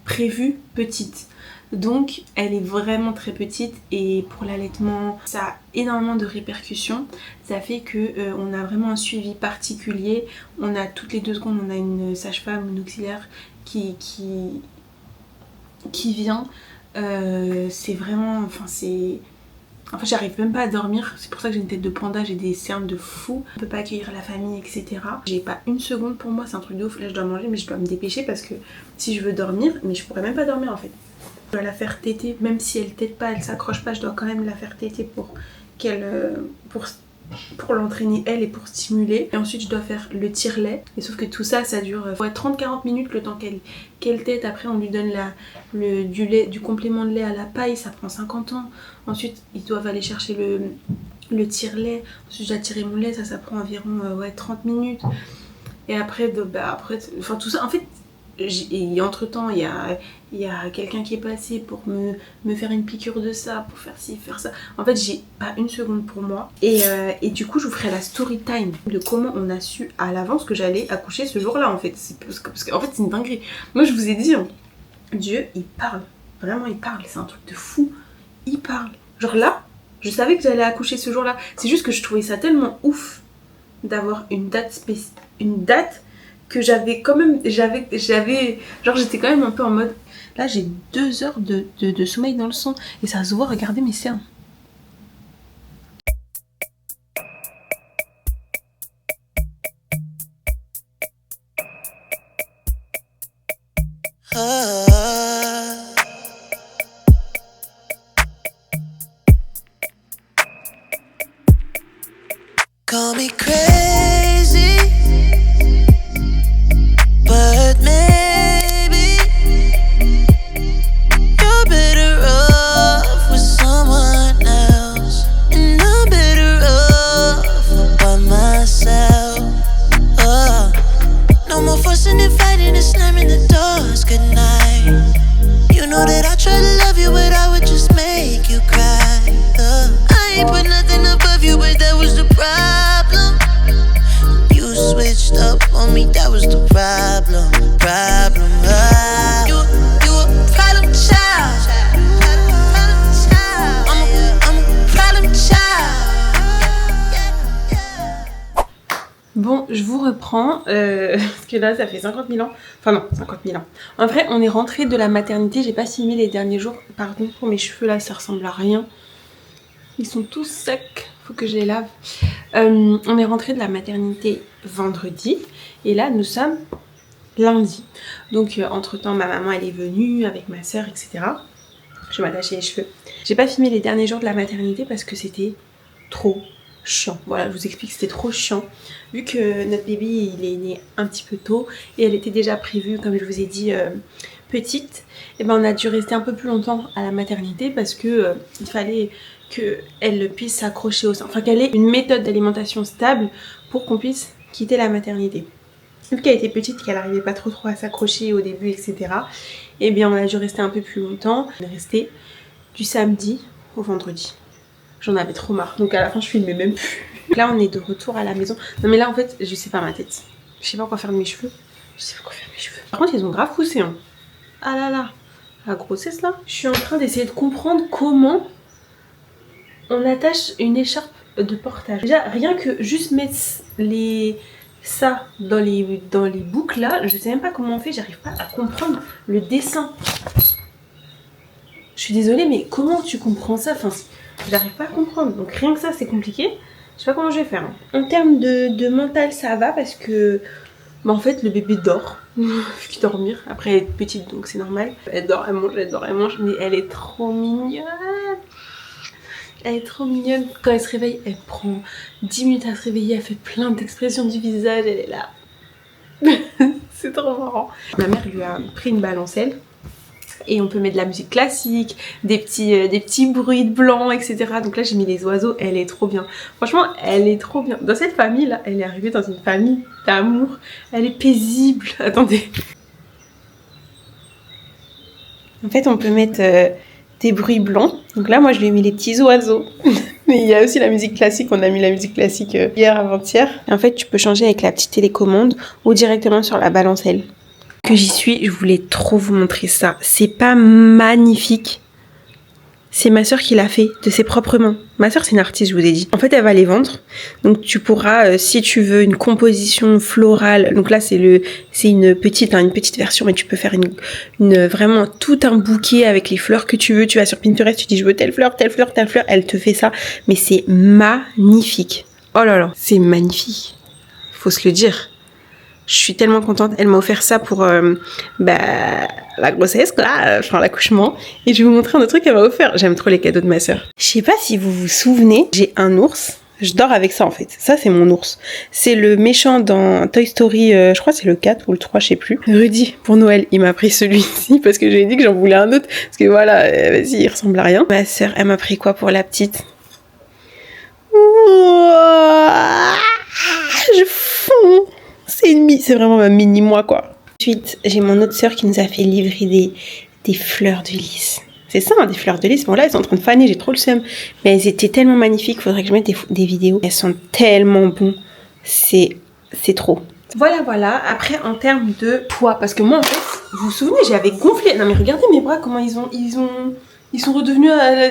prévue petite. Donc elle est vraiment très petite et pour l'allaitement, ça a énormément de répercussions. Ça fait que on a vraiment un suivi particulier. On a toutes les 2 secondes, on a une sage-femme, une auxiliaire qui vient. C'est vraiment... Enfin c'est... En fait, j'arrive même pas à dormir, c'est pour ça que j'ai une tête de panda, j'ai des cernes de fou. On peut pas accueillir la famille, etc. J'ai pas 1 seconde pour moi, c'est un truc de ouf. Là, je dois manger, mais je dois me dépêcher parce que si je veux dormir, mais je pourrais même pas dormir en fait. Je dois la faire téter, même si elle tète pas, elle s'accroche pas, je dois quand même la faire téter pour qu'elle... pour l'entraîner elle et pour stimuler. Et ensuite je dois faire le tire-lait. Et sauf que tout ça, ça dure 30-40 minutes le temps qu'elle tète. Après on lui donne du complément de lait à la paille, ça prend 50 ans. Ensuite ils doivent aller chercher le tire-lait. Ensuite je dois tirer mon lait, ça prend environ 30 minutes. Et après, enfin tout ça, en fait... Et entre temps il y a quelqu'un qui est passé pour me faire une piqûre de ça, pour faire ci, faire ça. En fait j'ai pas 1 seconde pour moi. Et du coup je vous ferai la story time de comment on a su à l'avance que j'allais accoucher ce jour là en fait. Parce qu'en fait c'est une dinguerie. Moi je vous ai dit, hein, Dieu il parle, vraiment il parle, c'est un truc de fou. Il parle. Genre là, je savais que j'allais accoucher ce jour là. C'est juste que je trouvais ça tellement ouf d'avoir une date que j'avais quand même, genre j'étais quand même un peu en mode, là j'ai 2 heures de sommeil dans le sang et ça se voit, regardez mes cernes. Call me crazy, but maybe you're better off with someone else, and I'm better off by myself. Oh, no more fussing and fighting and slamming the doors goodnight. You know that I try to love you, but I would just make you cry. I ain't put nothing above you, but that was the problem. You switched up on me, that was the problem. You a problem child. I'm a problem child. Bon, je vous reprends, parce que là ça fait 50 000 ans, enfin non, 50 000 ans. En vrai, on est rentré de la maternité, j'ai pas filmé les derniers jours, par contre pour mes cheveux là ça ressemble à rien. Ils sont tous secs, faut que je les lave. On est rentré de la maternité vendredi, et là nous sommes lundi. Donc entre temps ma maman elle est venue avec ma soeur, etc. Je vais m'attacher les cheveux. J'ai pas filmé les derniers jours de la maternité parce que c'était trop chiant. Voilà, je vous explique, c'était trop chiant. Vu que notre bébé il est né un petit peu tôt et elle était déjà prévue, comme je vous ai dit, petite, et ben on a dû rester un peu plus longtemps à la maternité parce que il fallait qu'elle puisse s'accrocher au sein, enfin qu'elle ait une méthode d'alimentation stable pour qu'on puisse quitter la maternité. Vu qu'elle était petite, qu'elle n'arrivait pas trop à s'accrocher au début, etc. Et bien on a dû rester un peu plus longtemps. On est resté du samedi au vendredi. J'en avais trop marre, donc à la fin je filmais même plus. Là on est de retour à la maison. Non mais là en fait je sais pas ma tête. Je sais pas quoi faire de mes cheveux. Par contre, ils ont grave poussé. Hein. Ah là là. La grossesse là. Je suis en train d'essayer de comprendre comment on attache une écharpe de portage. Déjà, rien que juste mettre ça dans les boucles là, je sais même pas comment on fait, j'arrive pas à comprendre le dessin. Je suis désolée, mais comment tu comprends ça? Enfin, j'arrive pas à comprendre. Donc rien que ça, c'est compliqué. Je sais pas comment je vais faire. Hein. En termes de mental, ça va parce que bah, en fait, le bébé dort. Puis dormir. Après, elle est petite, donc c'est normal. Elle dort, elle mange, mais elle est trop mignonne. Elle est trop mignonne. Quand elle se réveille, elle prend 10 minutes à se réveiller, elle fait plein d'expressions du visage, elle est là. C'est trop marrant. Ma mère lui a pris une balancelle et on peut mettre de la musique classique, des petits bruits de blanc, etc. Donc là j'ai mis les oiseaux, elle est trop bien. Franchement, elle est trop bien. Dans cette famille là, elle est arrivée dans une famille d'amour. Elle est paisible. Attendez. En fait, on peut mettre des bruits blancs. Donc là, moi, je lui ai mis les petits oiseaux. Mais il y a aussi la musique classique. On a mis la musique classique hier, avant-hier. Et en fait, tu peux changer avec la petite télécommande ou directement sur la balancelle. Que j'y suis, je voulais trop vous montrer ça. C'est pas magnifique. C'est ma soeur qui l'a fait de ses propres mains. Ma soeur, c'est une artiste, je vous ai dit. En fait, elle va les vendre. Donc, tu pourras, si tu veux, une composition florale. Donc là, c'est une petite version, mais tu peux faire vraiment tout un bouquet avec les fleurs que tu veux. Tu vas sur Pinterest, tu dis, je veux telle fleur, telle fleur, telle fleur. Elle te fait ça. Mais c'est magnifique. Oh là là, c'est magnifique. Faut se le dire. Je suis tellement contente. Elle m'a offert ça pour la grossesse, là, enfin l'accouchement. Et je vais vous montrer un autre truc qu'elle m'a offert. J'aime trop les cadeaux de ma sœur. Je sais pas si vous vous souvenez, j'ai un ours. Je dors avec ça en fait. Ça, c'est mon ours. C'est le méchant dans Toy Story, je crois que c'est le 4 ou le 3, je sais plus. Rudy, pour Noël, il m'a pris celui-ci parce que j'ai dit que j'en voulais un autre. Parce que voilà, vas-y, il ressemble à rien. Ma sœur, elle m'a pris quoi pour la petite? Je fonds. C'est vraiment ma mini-moi, quoi. Ensuite, j'ai mon autre sœur qui nous a fait livrer des fleurs de lys. C'est ça, hein, des fleurs de lys. Bon, là, elles sont en train de faner, j'ai trop le seum. Mais elles étaient tellement magnifiques, faudrait que je mette des vidéos. Elles sont tellement bonnes. C'est trop. Voilà. Après, en termes de poids, parce que moi, en fait, vous vous souvenez, j'avais gonflé. Non, mais regardez mes bras, comment ils sont redevenus à la...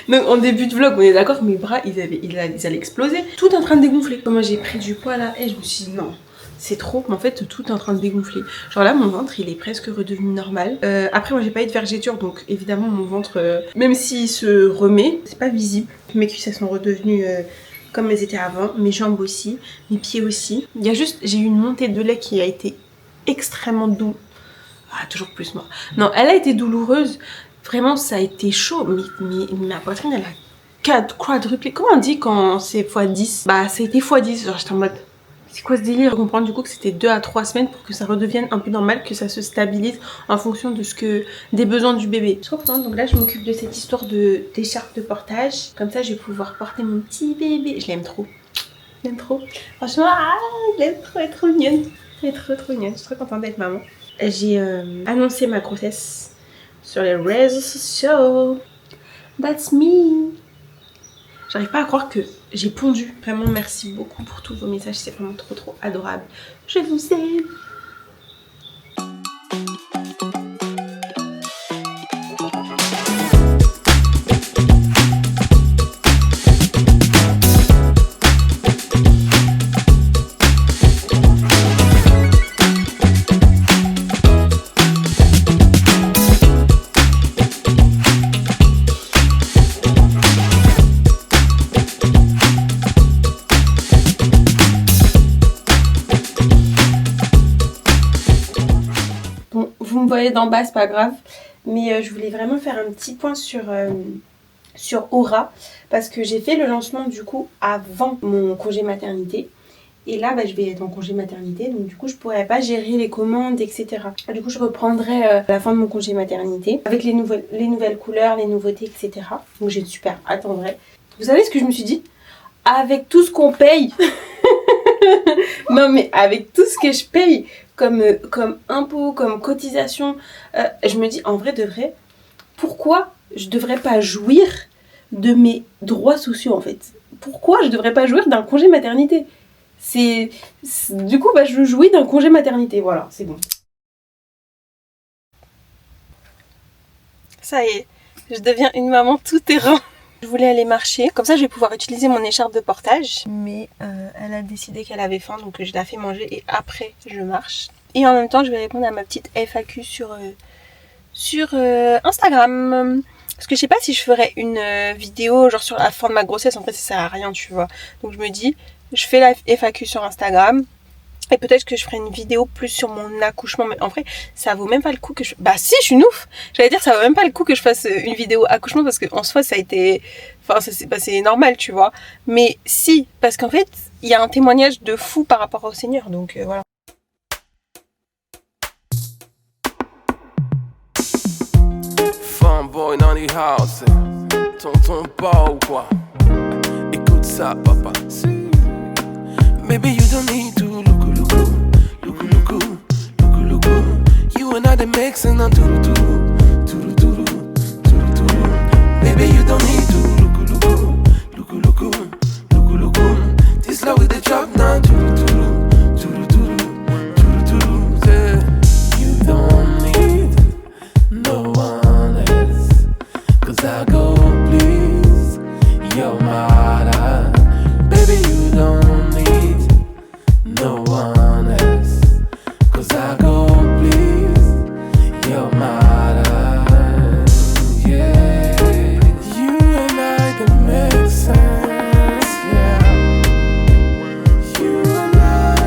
Donc en début de vlog, on est d'accord que mes bras, ils allaient exploser. Tout est en train de dégonfler. Moi j'ai pris du poids là et je me suis dit non, c'est trop. Mais en fait, tout est en train de dégonfler. Genre là, mon ventre, il est presque redevenu normal. Après, moi j'ai pas eu de vergéture, donc évidemment mon ventre, même s'il se remet, c'est pas visible. Mes cuisses, elles sont redevenues comme elles étaient avant. Mes jambes aussi, mes pieds aussi. Il y a juste, j'ai eu une montée de lait qui a été extrêmement douloureuse. Ah, toujours plus moi. Non, elle a été douloureuse. Vraiment, ça a été chaud, mais ma poitrine, elle a quadruplé. Comment on dit quand c'est x10? Bah, ça a été x10. Genre, j'étais en mode, c'est quoi ce délire? Je comprends du coup que c'était 2 à 3 semaines pour que ça redevienne un peu normal, que ça se stabilise en fonction de des besoins du bébé. Je suis trop contente. Donc là, je m'occupe de cette histoire d'écharpe de portage. Comme ça, je vais pouvoir porter mon petit bébé. Je l'aime trop. Je l'aime trop. Franchement, je l'aime trop, elle est trop mignonne. Elle est trop mignonne. Je suis trop contente d'être maman. J'ai annoncé ma grossesse sur les réseaux sociaux. That's me. J'arrive pas à croire que j'ai pondu. Vraiment, merci beaucoup pour tous vos messages. C'est vraiment trop adorable. Je vous aime. Vous me voyez d'en bas, c'est pas grave. Mais je voulais vraiment faire un petit point sur Aura. Parce que j'ai fait le lancement du coup avant mon congé maternité. Et là, je vais être en congé maternité. Donc du coup, je pourrais pas gérer les commandes, etc. Du coup, je reprendrai à la fin de mon congé maternité. Avec les nouvelles couleurs, les nouveautés, etc. Donc j'ai super hâte en vrai. Vous savez ce que je me suis dit? Avec tout ce qu'on paye non mais avec tout ce que je paye comme impôts, comme cotisation, je me dis en vrai de vrai, pourquoi je devrais pas jouir de mes droits sociaux en fait? Pourquoi je devrais pas jouir d'un congé maternité? Du coup, bah, je jouis d'un congé maternité. Voilà, c'est bon. Ça y est, je deviens une maman tout terrain. Je voulais aller marcher, comme ça je vais pouvoir utiliser mon écharpe de portage. Mais elle a décidé qu'elle avait faim, donc je la fais manger et après je marche. Et en même temps, je vais répondre à ma petite FAQ sur Instagram. Parce que je sais pas si je ferais une vidéo genre sur la fin de ma grossesse, en fait ça sert à rien, tu vois. Donc je me dis, je fais la FAQ sur Instagram. Et peut-être que je ferai une vidéo plus sur mon accouchement. Mais en vrai, ça vaut même pas le coup que je... Bah si, je suis une ouf. J'allais dire, ça vaut même pas le coup que je fasse une vidéo accouchement parce qu'en soi, ça a été... Enfin, ça s'est passé normal, tu vois. Mais si, parce qu'en fait, il y a un témoignage de fou par rapport au Seigneur. Donc voilà. Fanboy dans les house, tonton pas ou quoi? Écoute ça, papa. Baby, you don't need to look. You and I, they mixing on do. Baby, you don't need to look. This love with the drop now, yeah. You don't need no one else, 'cause I go please your mother. Baby, you don't need no one else, 'cause I go please your mother. Yeah, you and I can make sense. Yeah, you and I,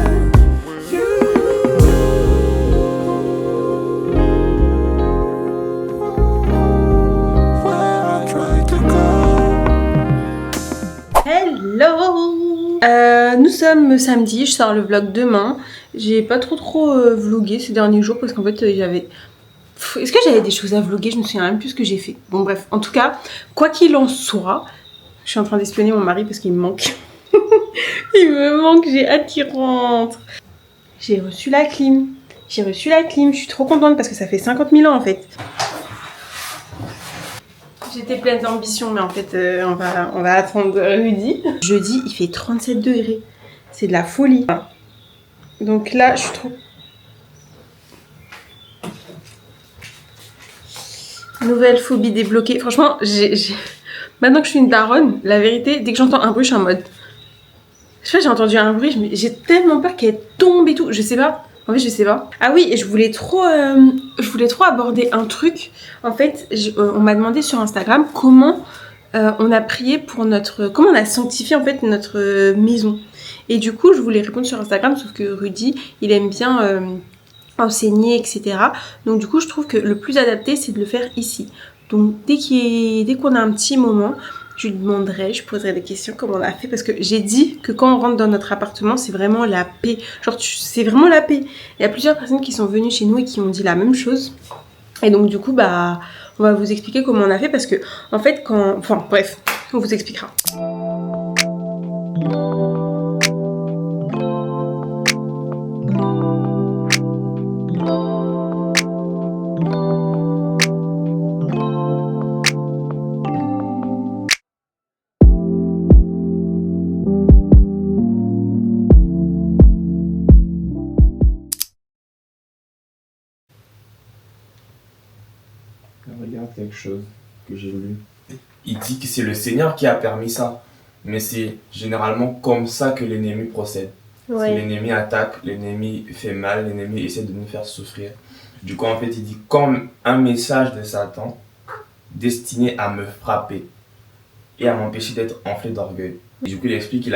where I try to go. Hello. Nous sommes samedi, je sors le vlog demain. J'ai pas trop vlogué ces derniers jours parce qu'en fait j'avais... Est-ce que j'avais des choses à vlogger? Je me souviens même plus ce que j'ai fait. Bon bref, en tout cas, quoi qu'il en soit, je suis en train d'espionner mon mari parce qu'il me manque. Il me manque, j'ai hâte qu'il rentre. J'ai reçu la clim. Je suis trop contente parce que ça fait 50 000 ans en fait. J'étais pleine d'ambition, mais en fait, on va attendre Rudy. Jeudi, il fait 37 degrés. C'est de la folie. Donc là, je suis trop... Nouvelle phobie débloquée. Franchement, maintenant que je suis une daronne, la vérité, dès que j'entends un bruit, je suis en mode... Je sais pas, j'ai entendu un bruit, j'ai tellement peur qu'elle tombe et tout. Je sais pas. En fait, je sais pas. Ah oui, et je voulais trop aborder un truc. En fait, on m'a demandé sur Instagram comment on a prié pour comment on a sanctifié en fait notre maison. Et du coup, je voulais répondre sur Instagram, sauf que Rudy, il aime bien enseigner, etc. Donc du coup, je trouve que le plus adapté, c'est de le faire ici. Donc dès qu'on a un petit moment, je lui demanderai, je poserai des questions comment on a fait, parce que j'ai dit que quand on rentre dans notre appartement, c'est vraiment la paix. Genre, c'est vraiment la paix. Il y a plusieurs personnes qui sont venues chez nous et qui m'ont dit la même chose. Et donc du coup, bah, on va vous expliquer comment on a fait, parce que en fait, enfin bref, on vous expliquera. Regarde quelque chose que j'ai lu. Il dit que c'est le Seigneur qui a permis ça. Mais c'est généralement comme ça que l'ennemi procède. Ouais. L'ennemi attaque, l'ennemi fait mal, l'ennemi essaie de nous faire souffrir. Du coup, en fait, il dit comme un message de Satan destiné à me frapper et à m'empêcher d'être enflé d'orgueil. Et du coup, il explique qu'il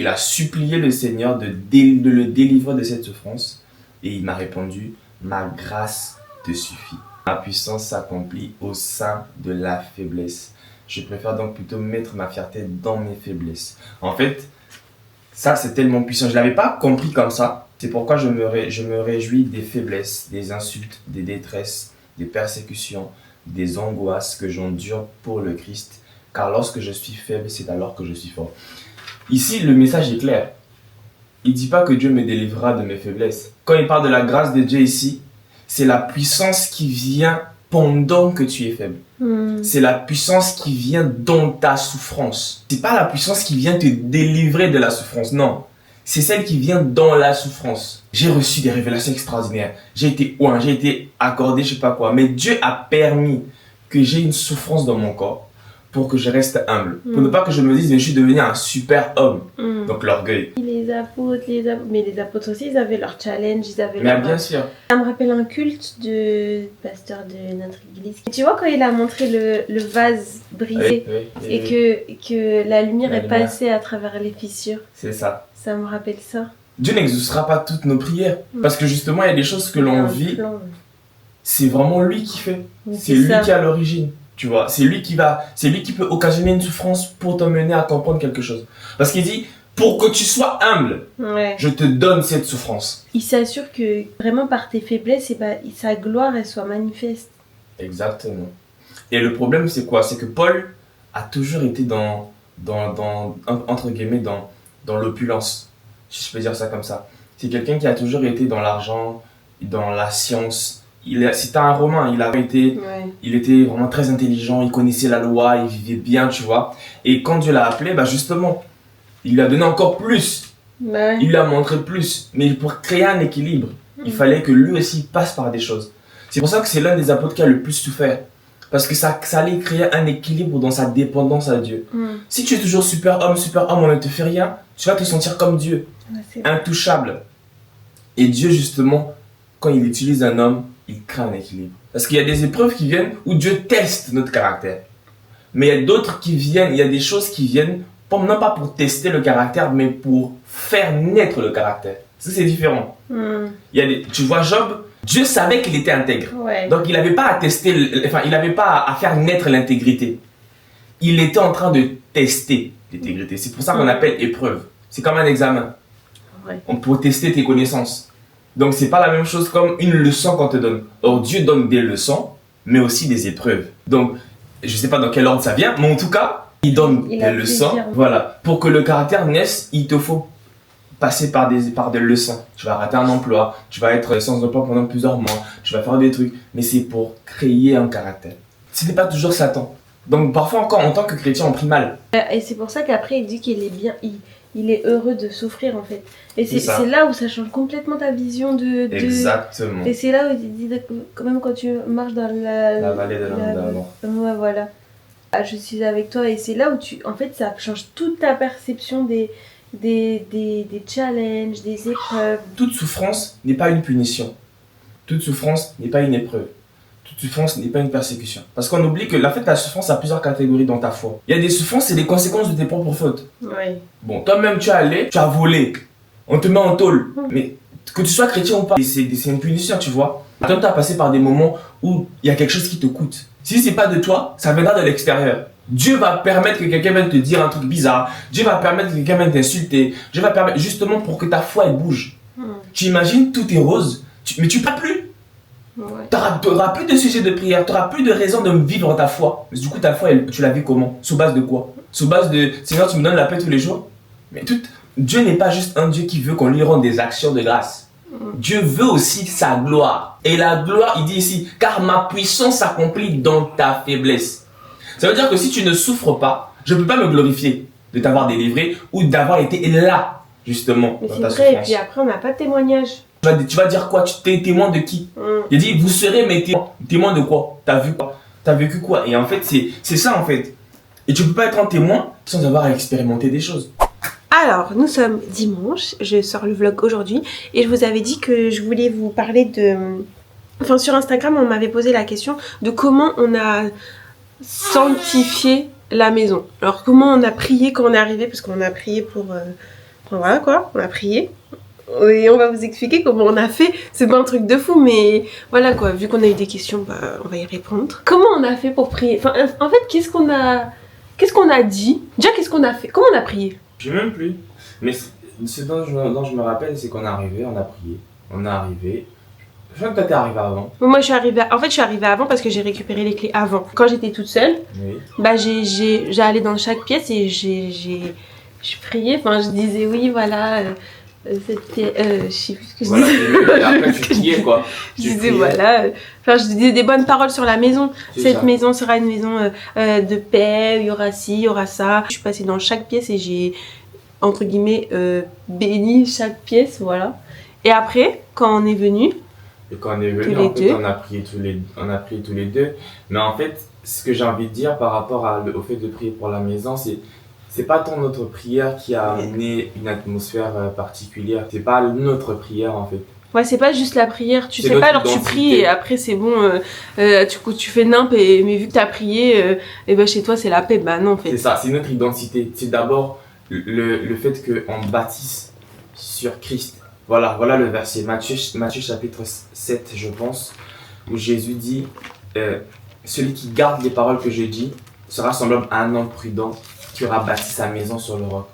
a supplié le Seigneur de le délivrer de cette souffrance. Et il m'a répondu, ma grâce te suffit. Ma puissance s'accomplit au sein de la faiblesse. Je préfère donc plutôt mettre ma fierté dans mes faiblesses. En fait, ça c'est tellement puissant. Je ne l'avais pas compris comme ça. C'est pourquoi je me réjouis des faiblesses, des insultes, des détresses, des persécutions, des angoisses que j'endure pour le Christ. Car lorsque je suis faible, c'est alors que je suis fort. Ici, le message est clair. Il ne dit pas que Dieu me délivrera de mes faiblesses. Quand il parle de la grâce de Dieu ici, c'est la puissance qui vient pendant que tu es faible. C'est la puissance qui vient dans ta souffrance. C'est pas la puissance qui vient te délivrer de la souffrance, non. c'est celle qui vient dans la souffrance. J'ai reçu des révélations extraordinaires. J'ai été oint, j'ai été accordé, je sais pas quoi. Mais Dieu a permis que j'ai une souffrance dans mon corps pour que je reste humble. Pour ne pas que je me dise, mais je suis devenu un super homme. Donc l'orgueil. Les apôtres, mais les apôtres aussi, ils avaient leur challenge, ils avaient Mais leur... bien sûr. Ça me rappelle un culte de pasteur de notre église. Tu vois quand il a montré le vase brisé et que la lumière est passée à travers les fissures. C'est ça. Ça me rappelle ça. Dieu n'exaucera pas toutes nos prières. Parce que justement, il y a des choses que l'on vit, c'est vraiment lui qui fait. C'est lui qui a l'origine. Tu vois, c'est lui qui peut occasionner une souffrance pour t'emmener à comprendre quelque chose. Parce qu'il dit, pour que tu sois humble, je te donne cette souffrance. Il s'assure que vraiment par tes faiblesses, sa gloire, elle soit manifeste. Exactement. Et le problème, c'est quoi? C'est que Paul a toujours été entre guillemets, dans l'opulence. Si je peux dire ça comme ça. C'est quelqu'un qui a toujours été dans l'argent, dans la science. C'était un Romain, il était vraiment très intelligent, il connaissait la loi, il vivait bien, tu vois. Et quand Dieu l'a appelé, justement, il lui a donné encore plus. Il lui a montré plus. Mais pour créer un équilibre, il fallait que lui aussi passe par des choses. C'est pour ça que c'est l'un des apôtres qui a le plus souffert. Parce que ça allait créer un équilibre dans sa dépendance à Dieu. Si tu es toujours super homme, on ne te fait rien, tu vas te sentir comme Dieu, intouchable. Et Dieu, justement, quand il utilise un homme, il crée un équilibre. Parce qu'il y a des épreuves qui viennent où Dieu teste notre caractère. Mais il y a d'autres qui viennent, il y a des choses qui viennent, non pas pour tester le caractère, mais pour faire naître le caractère. Ça, c'est différent. Tu vois, Job, Dieu savait qu'il était intègre. Donc, il n'avait pas à tester, il n'avait pas à faire naître l'intégrité. Il était en train de tester l'intégrité. C'est pour ça qu'on appelle épreuve. C'est comme un examen. On peut tester tes connaissances. Donc, c'est pas la même chose comme une leçon qu'on te donne. Or, Dieu donne des leçons, mais aussi des épreuves. Donc, je sais pas dans quel ordre ça vient, mais en tout cas, il donne des leçons. Voilà. Pour que le caractère naisse, il te faut passer par des leçons. Tu vas rater un emploi, tu vas être sans emploi pendant plusieurs mois, tu vas faire des trucs, mais c'est pour créer un caractère. Ce n'est pas toujours Satan. Donc, parfois encore, en tant que chrétien, on prie mal. Et c'est pour ça qu'après, il dit qu'il est bien... Il est heureux de souffrir en fait. Et c'est là où ça change complètement ta vision de... Exactement. Et c'est là où il dit, quand même quand tu marches dans la vallée de l'ombre de la mort. Ouais, voilà. Je suis avec toi et c'est là où en fait, ça change toute ta perception des challenges, des épreuves. Toute souffrance n'est pas une punition. Toute souffrance n'est pas une épreuve. Toute souffrance n'est pas une persécution. Parce qu'on oublie que la souffrance a plusieurs catégories dans ta foi. Il y a des souffrances, c'est des conséquences de tes propres fautes. Bon, toi-même, tu as volé. On te met en tôle. Mais que tu sois chrétien ou pas, c'est une punition, tu vois. Toi, tu as passé par des moments où il y a quelque chose qui te coûte. Si c'est pas de toi, ça viendra de l'extérieur. Dieu va permettre que quelqu'un vienne te dire un truc bizarre. Dieu va permettre que quelqu'un vienne t'insulter. Dieu va permettre justement pour que ta foi, elle bouge. Tu imagines, tout est rose, mais tu ne parles plus. Tu n'auras plus de sujet de prière, tu n'auras plus de raison de vivre ta foi. Mais du coup, ta foi, tu la vis comment? Sous base de quoi? Sous base de Seigneur, tu me donnes la paix tous les jours? Mais Dieu n'est pas juste un Dieu qui veut qu'on lui rende des actions de grâce. Dieu veut aussi sa gloire. Et la gloire, il dit ici, car ma puissance s'accomplit dans ta faiblesse. Ça veut dire que si tu ne souffres pas, je ne peux pas me glorifier de t'avoir délivré ou d'avoir été là, justement, mais dans ta vrai, souffrance. Et puis après, on n'a pas de témoignage. Tu vas dire quoi? Tu es témoin de qui? Il dit, vous serez mes témoins de quoi? T'as vu quoi? T'as vécu quoi? Et en fait, c'est ça en fait. Et tu peux pas être un témoin sans avoir expérimenté des choses. Alors, nous sommes dimanche, je sors le vlog aujourd'hui et je vous avais dit que je voulais vous parler de... Enfin, sur Instagram, on m'avait posé la question de comment on a sanctifié la maison. Alors, comment on a prié quand on est arrivé, parce qu'on a prié pour... voilà quoi, on a prié. Et on va vous expliquer comment on a fait. C'est pas un truc de fou, mais voilà quoi, vu qu'on a eu des questions, on va y répondre. Comment on a fait pour prier? Enfin, en fait, qu'est-ce qu'on a dit? Déjà, qu'est-ce qu'on a fait? Comment on a prié? Je sais même plus. Mais ce dont je me rappelle, c'est qu'on est arrivé, on a prié. On est arrivé. Je crois que toi t'es arrivé avant. Moi, je suis arrivée avant parce que j'ai récupéré les clés avant. Quand j'étais toute seule, j'allais dans chaque pièce et je priais. Enfin, je disais oui, voilà. Je sais plus ce que je disais. Et après tu criais quoi. Je disais voilà. Enfin, je disais des bonnes paroles sur la maison. Cette maison sera une maison de paix. Il y aura ci, il y aura ça. Je suis passée dans chaque pièce et entre guillemets, béni chaque pièce, voilà. Et après, quand on est venu, Et quand on est venu, Tous les en fait, deux. on a prié tous les deux. Mais en fait, ce que j'ai envie de dire par rapport au fait de prier pour la maison, c'est pas tant notre prière qui a amené une atmosphère particulière. C'est pas notre prière en fait. ouais, c'est pas juste la prière, tu C'est sais notre pas, alors tu identité. pries et après c'est bon, tu fais nimp, mais vu que t'as prié, et ben chez toi c'est la paix, bah non en C'est fait. ça, c'est notre identité. C'est d'abord le fait qu'on bâtisse sur Christ. Voilà le verset, Matthieu chapitre 7, je pense, où Jésus dit celui qui garde les paroles que je dis sera semblable à un homme prudent qui aura bâti sa maison sur le roc.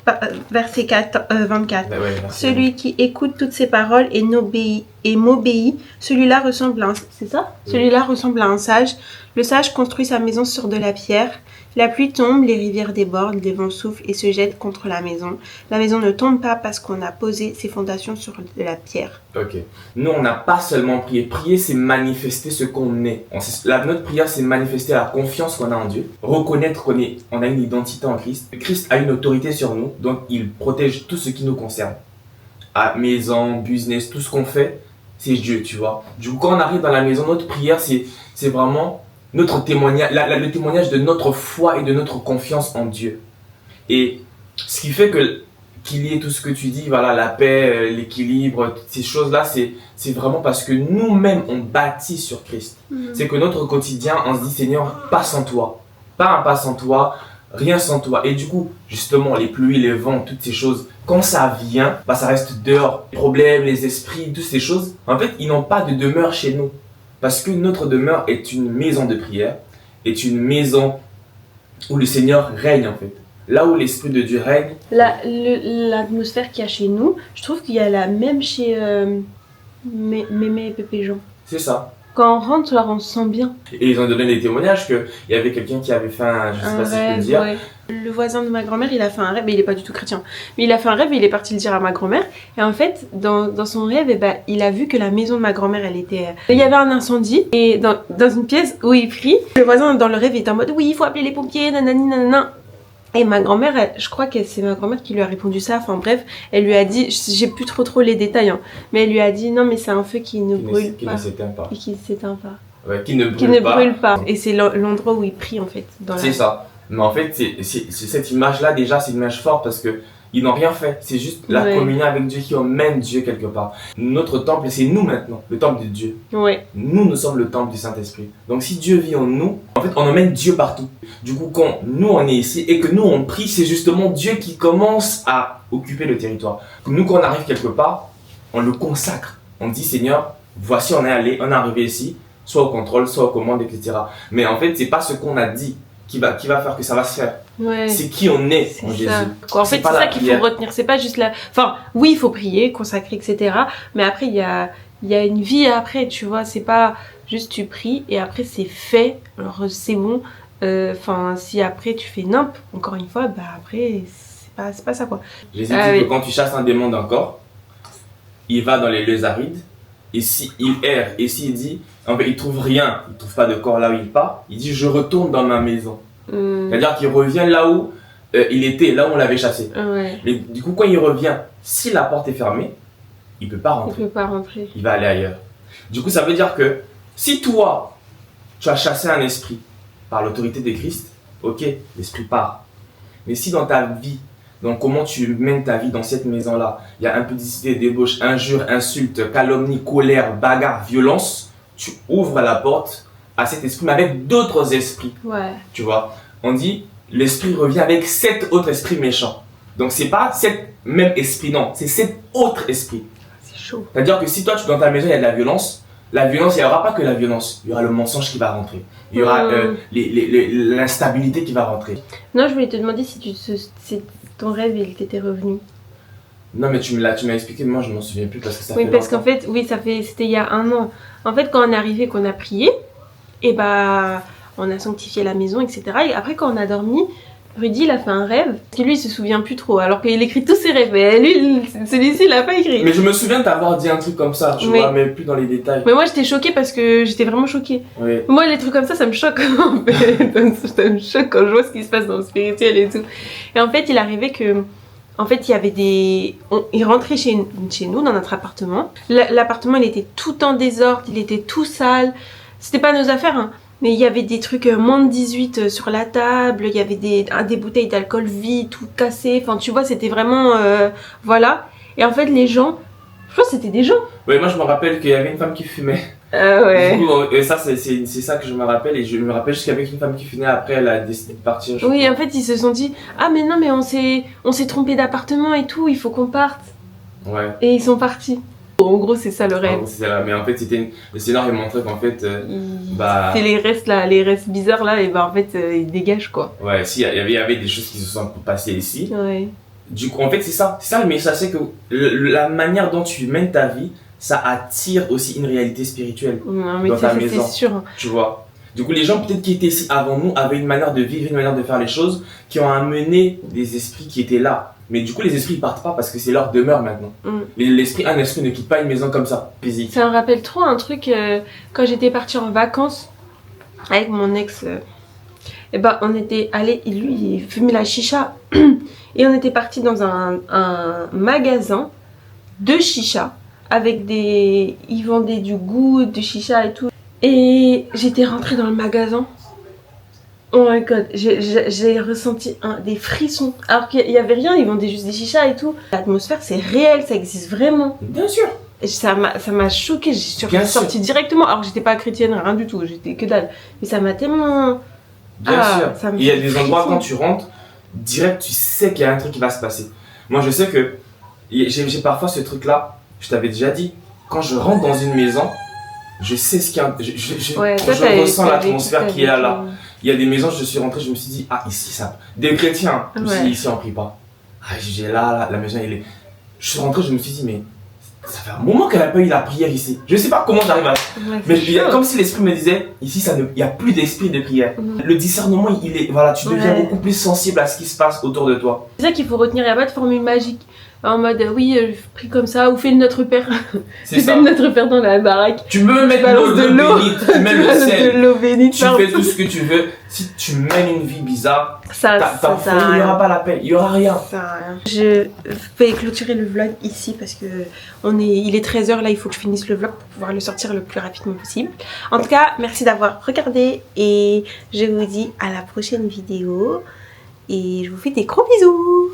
Verset 24. Ouais, verset Celui qui écoute toutes ces paroles et m'obéit, celui-là ressemble à un... C'est ça ? Oui. Celui-là ressemble à un sage. Le sage construit sa maison sur de la pierre. La pluie tombe, les rivières débordent, les vents soufflent et se jettent contre la maison. La maison ne tombe pas parce qu'on a posé ses fondations sur de la pierre. Ok. Nous, on n'a pas seulement prié. Prier, c'est manifester ce qu'on est. Notre prière, c'est manifester la confiance qu'on a en Dieu. Reconnaître on a une identité en Christ. Christ a une autorité sur nous, donc il protège tout ce qui nous concerne. À maison, business, tout ce qu'on fait, c'est Dieu, tu vois. Du coup, quand on arrive dans la maison, notre prière, c'est vraiment notre témoignage, le témoignage de notre foi et de notre confiance en Dieu. Et ce qui fait qu'il y ait tout ce que tu dis, voilà, la paix, l'équilibre, toutes ces choses-là, c'est vraiment parce que nous-mêmes, on bâtit sur Christ. C'est que notre quotidien, on se dit, Seigneur, pas sans toi. Pas un pas sans toi, rien sans toi. Et du coup, justement, les pluies, les vents, toutes ces choses, quand ça vient, bah, ça reste dehors. Les problèmes, les esprits, toutes ces choses, en fait, ils n'ont pas de demeure chez nous. Parce que notre demeure est une maison de prière, est une maison où le Seigneur règne, en fait. Là où l'Esprit de Dieu règne. L'atmosphère qu'il y a chez nous, je trouve qu'il y a la même chez Mémé et Pépé Jean. C'est ça. Quand on rentre, alors on se sent bien. Et ils ont donné des témoignages qu'il y avait quelqu'un qui avait fait je sais pas si je peux le dire. Ouais. Le voisin de ma grand-mère, il a fait un rêve, mais il est pas du tout chrétien. Mais il a fait un rêve et il est parti le dire à ma grand-mère. Et en fait, dans son rêve, eh ben, il a vu que la maison de ma grand-mère, elle était... Il y avait un incendie et dans une pièce où il prie, le voisin dans le rêve, il était en mode « Oui, il faut appeler les pompiers, nanani, nanana ». Et ma grand-mère, je crois que c'est ma grand-mère qui lui a répondu ça. Enfin bref, elle lui a dit, j'ai plus trop les détails, hein, mais elle lui a dit non mais c'est un feu qui ne brûle Qui pas ne s'éteint pas. et qui ne s'éteint pas. Ouais, qui ne brûle pas. Et c'est l'endroit où il prie en fait. C'est ça. Mais en fait, c'est cette image-là déjà, c'est une image forte parce que ils n'ont rien fait. C'est juste la communion avec Dieu qui emmène Dieu quelque part. Notre temple, c'est nous maintenant, le temple de Dieu. Ouais. Nous sommes le temple du Saint-Esprit. Donc si Dieu vit en nous, en fait, on emmène Dieu partout. Du coup, quand nous on est ici et que nous on prie, c'est justement Dieu qui commence à occuper le territoire. Nous, quand on arrive quelque part, on le consacre. On dit Seigneur, voici on est arrivé ici, soit au contrôle, soit aux commandes, etc. Mais en fait, c'est pas ce qu'on a dit qui va faire que ça va se faire. Ouais. C'est qui on est en Jésus. En fait, c'est ça qu'il faut retenir. C'est pas juste la... Enfin, oui, il faut prier, consacrer, etc. Mais après, il y a une vie après, tu vois. C'est pas juste tu pries et après c'est fait. Alors c'est bon. Enfin, si après tu fais nimp, encore une fois, bah après, c'est pas ça quoi. Jésus dit que quand tu chasses un démon d'un corps, il va dans les lieux arides. Et s'il erre, et s'il dit, en fait, il trouve rien, il trouve pas de corps là où il part, il dit je retourne dans ma maison. C'est-à-dire qu'il revient là où il était, là où on l'avait chassé. Ouais. Et du coup, quand il revient, si la porte est fermée, il peut pas rentrer. Il peut pas rentrer. Il va aller ailleurs. Du coup, ça veut dire que si toi, tu as chassé un esprit par l'autorité de Christ, ok, l'esprit part. Mais si dans ta vie, donc comment tu mènes ta vie dans cette maison-là, il y a impudicité, débauche, injure, insulte, calomnie, colère, bagarre, violence, tu ouvres la porte à cet esprit, mais avec d'autres esprits. Ouais. Tu vois, on dit, l'esprit revient avec 7 autres esprits méchants. Donc c'est pas 7 mêmes esprits, non, c'est 7 autres esprits. C'est chaud. C'est-à-dire que si toi, dans ta maison, il y a de la violence, il n'y aura pas que la violence, il y aura le mensonge qui va rentrer. Il y aura l'instabilité qui va rentrer. Non, je voulais te demander si ton rêve, il t'était revenu. Non, mais tu m'as expliqué, moi je m'en souviens plus parce que ça fait Oui, parce longtemps. qu'en fait, c'était il y a 1 an. En fait, quand on est arrivé, qu'on a prié, et bah, on a sanctifié la maison, etc. Et après, quand on a dormi, Rudy, il a fait un rêve. Parce que lui, il se souvient plus trop, alors qu'il écrit tous ses rêves. Et lui, celui-ci, il l'a pas écrit. Mais je me souviens t'avoir dit un truc comme ça, tu vois, mais plus dans les détails. Mais moi, j'étais choquée parce que j'étais vraiment choquée. Oui. Moi, les trucs comme ça me choque en fait. Ça me choque quand je vois ce qui se passe dans le spirituel et tout. Et en fait, il arrivait que... En fait, il y avait des... Il rentrait chez nous, dans notre appartement. L'appartement, il était tout en désordre, il était tout sale. C'était pas nos affaires, hein. Mais il y avait des trucs moins de 18 sur la table, il y avait des bouteilles d'alcool vides, tout cassées. Enfin, tu vois, c'était vraiment... voilà. Et en fait, les gens... Je pense que c'était des gens. Ouais, moi je me rappelle qu'il y avait une femme qui fumait. Ah ouais. Du coup, ça, c'est ça que je me rappelle. Et je me rappelle juste qu'avec une femme qui fumait, après, elle a décidé de partir. Oui, en fait, ils se sont dit, ah mais non, mais on s'est trompé d'appartement et tout, il faut qu'on parte. Ouais. Et ils sont partis. En gros, c'est ça le rêve. Ah, c'est ça, mais en fait, le scénario montrait qu'en fait, C'est les restes là, les restes bizarres là, et ben en fait, ils dégagent quoi. ouais, si, il y avait des choses qui se sont passées ici. Ouais. Du coup, en fait, c'est ça le message, c'est que la manière dont tu mènes ta vie, ça attire aussi une réalité spirituelle Non, mais dans ta c'est maison, sûr. tu vois. Du coup, les gens peut-être qui étaient ici avant nous avaient une manière de vivre, une manière de faire les choses qui ont amené des esprits qui étaient là. Mais du coup, les esprits ils partent pas parce que c'est leur demeure maintenant. Un esprit ne quitte pas une maison comme ça, paisible. Ça me rappelle trop un truc quand j'étais partie en vacances avec mon ex. Et ben on était allé, lui il fumait la chicha et on était parti dans un magasin de chicha avec des... Ils vendaient du goût de chicha et tout. Et j'étais rentrée dans le magasin. Oh my god, j'ai ressenti des frissons. Alors qu'il n'y avait rien, ils vendaient juste des chichas et tout. L'atmosphère c'est réel, ça existe vraiment. Bien sûr. Et ça m'a choquée, je suis sortie directement. Alors que j'étais pas chrétienne, rien du tout, j'étais que dalle. Mais ça m'a tellement... Bien sûr. Ça me Il y a fait des endroits frisson. quand tu rentres, direct tu sais qu'il y a un truc qui va se passer. Moi je sais que j'ai parfois ce truc là, je t'avais déjà dit, quand je rentre dans une maison, je sais ce qu'il y a, je ressens l'atmosphère qui est là. Il y a des maisons, je suis rentré, je me suis dit, ah ici ça, des chrétiens, je me suis dit, ici on prie pas. Ah j'ai là, la maison elle est... Je suis rentré, je me suis dit, mais ça fait un moment qu'elle n'a pas eu la prière ici. Je sais pas comment j'arrive à... Mais comme si l'esprit me disait, ici il n'y a plus d'esprit de prière. Le discernement, il est, voilà, tu deviens beaucoup plus sensible à ce qui se passe autour de toi. C'est ça qu'il faut retenir, il n'y a pas de formule magique. En mode, oui, prie comme ça, ou fais le Notre Père. C'est ça. Fais le Notre Père dans la baraque. Tu peux mettre de l'eau bénite, tu mets le sel, de l'eau bénite. tu fais tout ce que tu veux. Si tu mènes une vie bizarre, ça il n'y aura pas la paix, il n'y aura rien. Je vais clôturer le vlog ici parce que il est 13h là, il faut que je finisse le vlog pour pouvoir le sortir le plus rapidement possible. En tout cas, merci d'avoir regardé et je vous dis à la prochaine vidéo et je vous fais des gros bisous.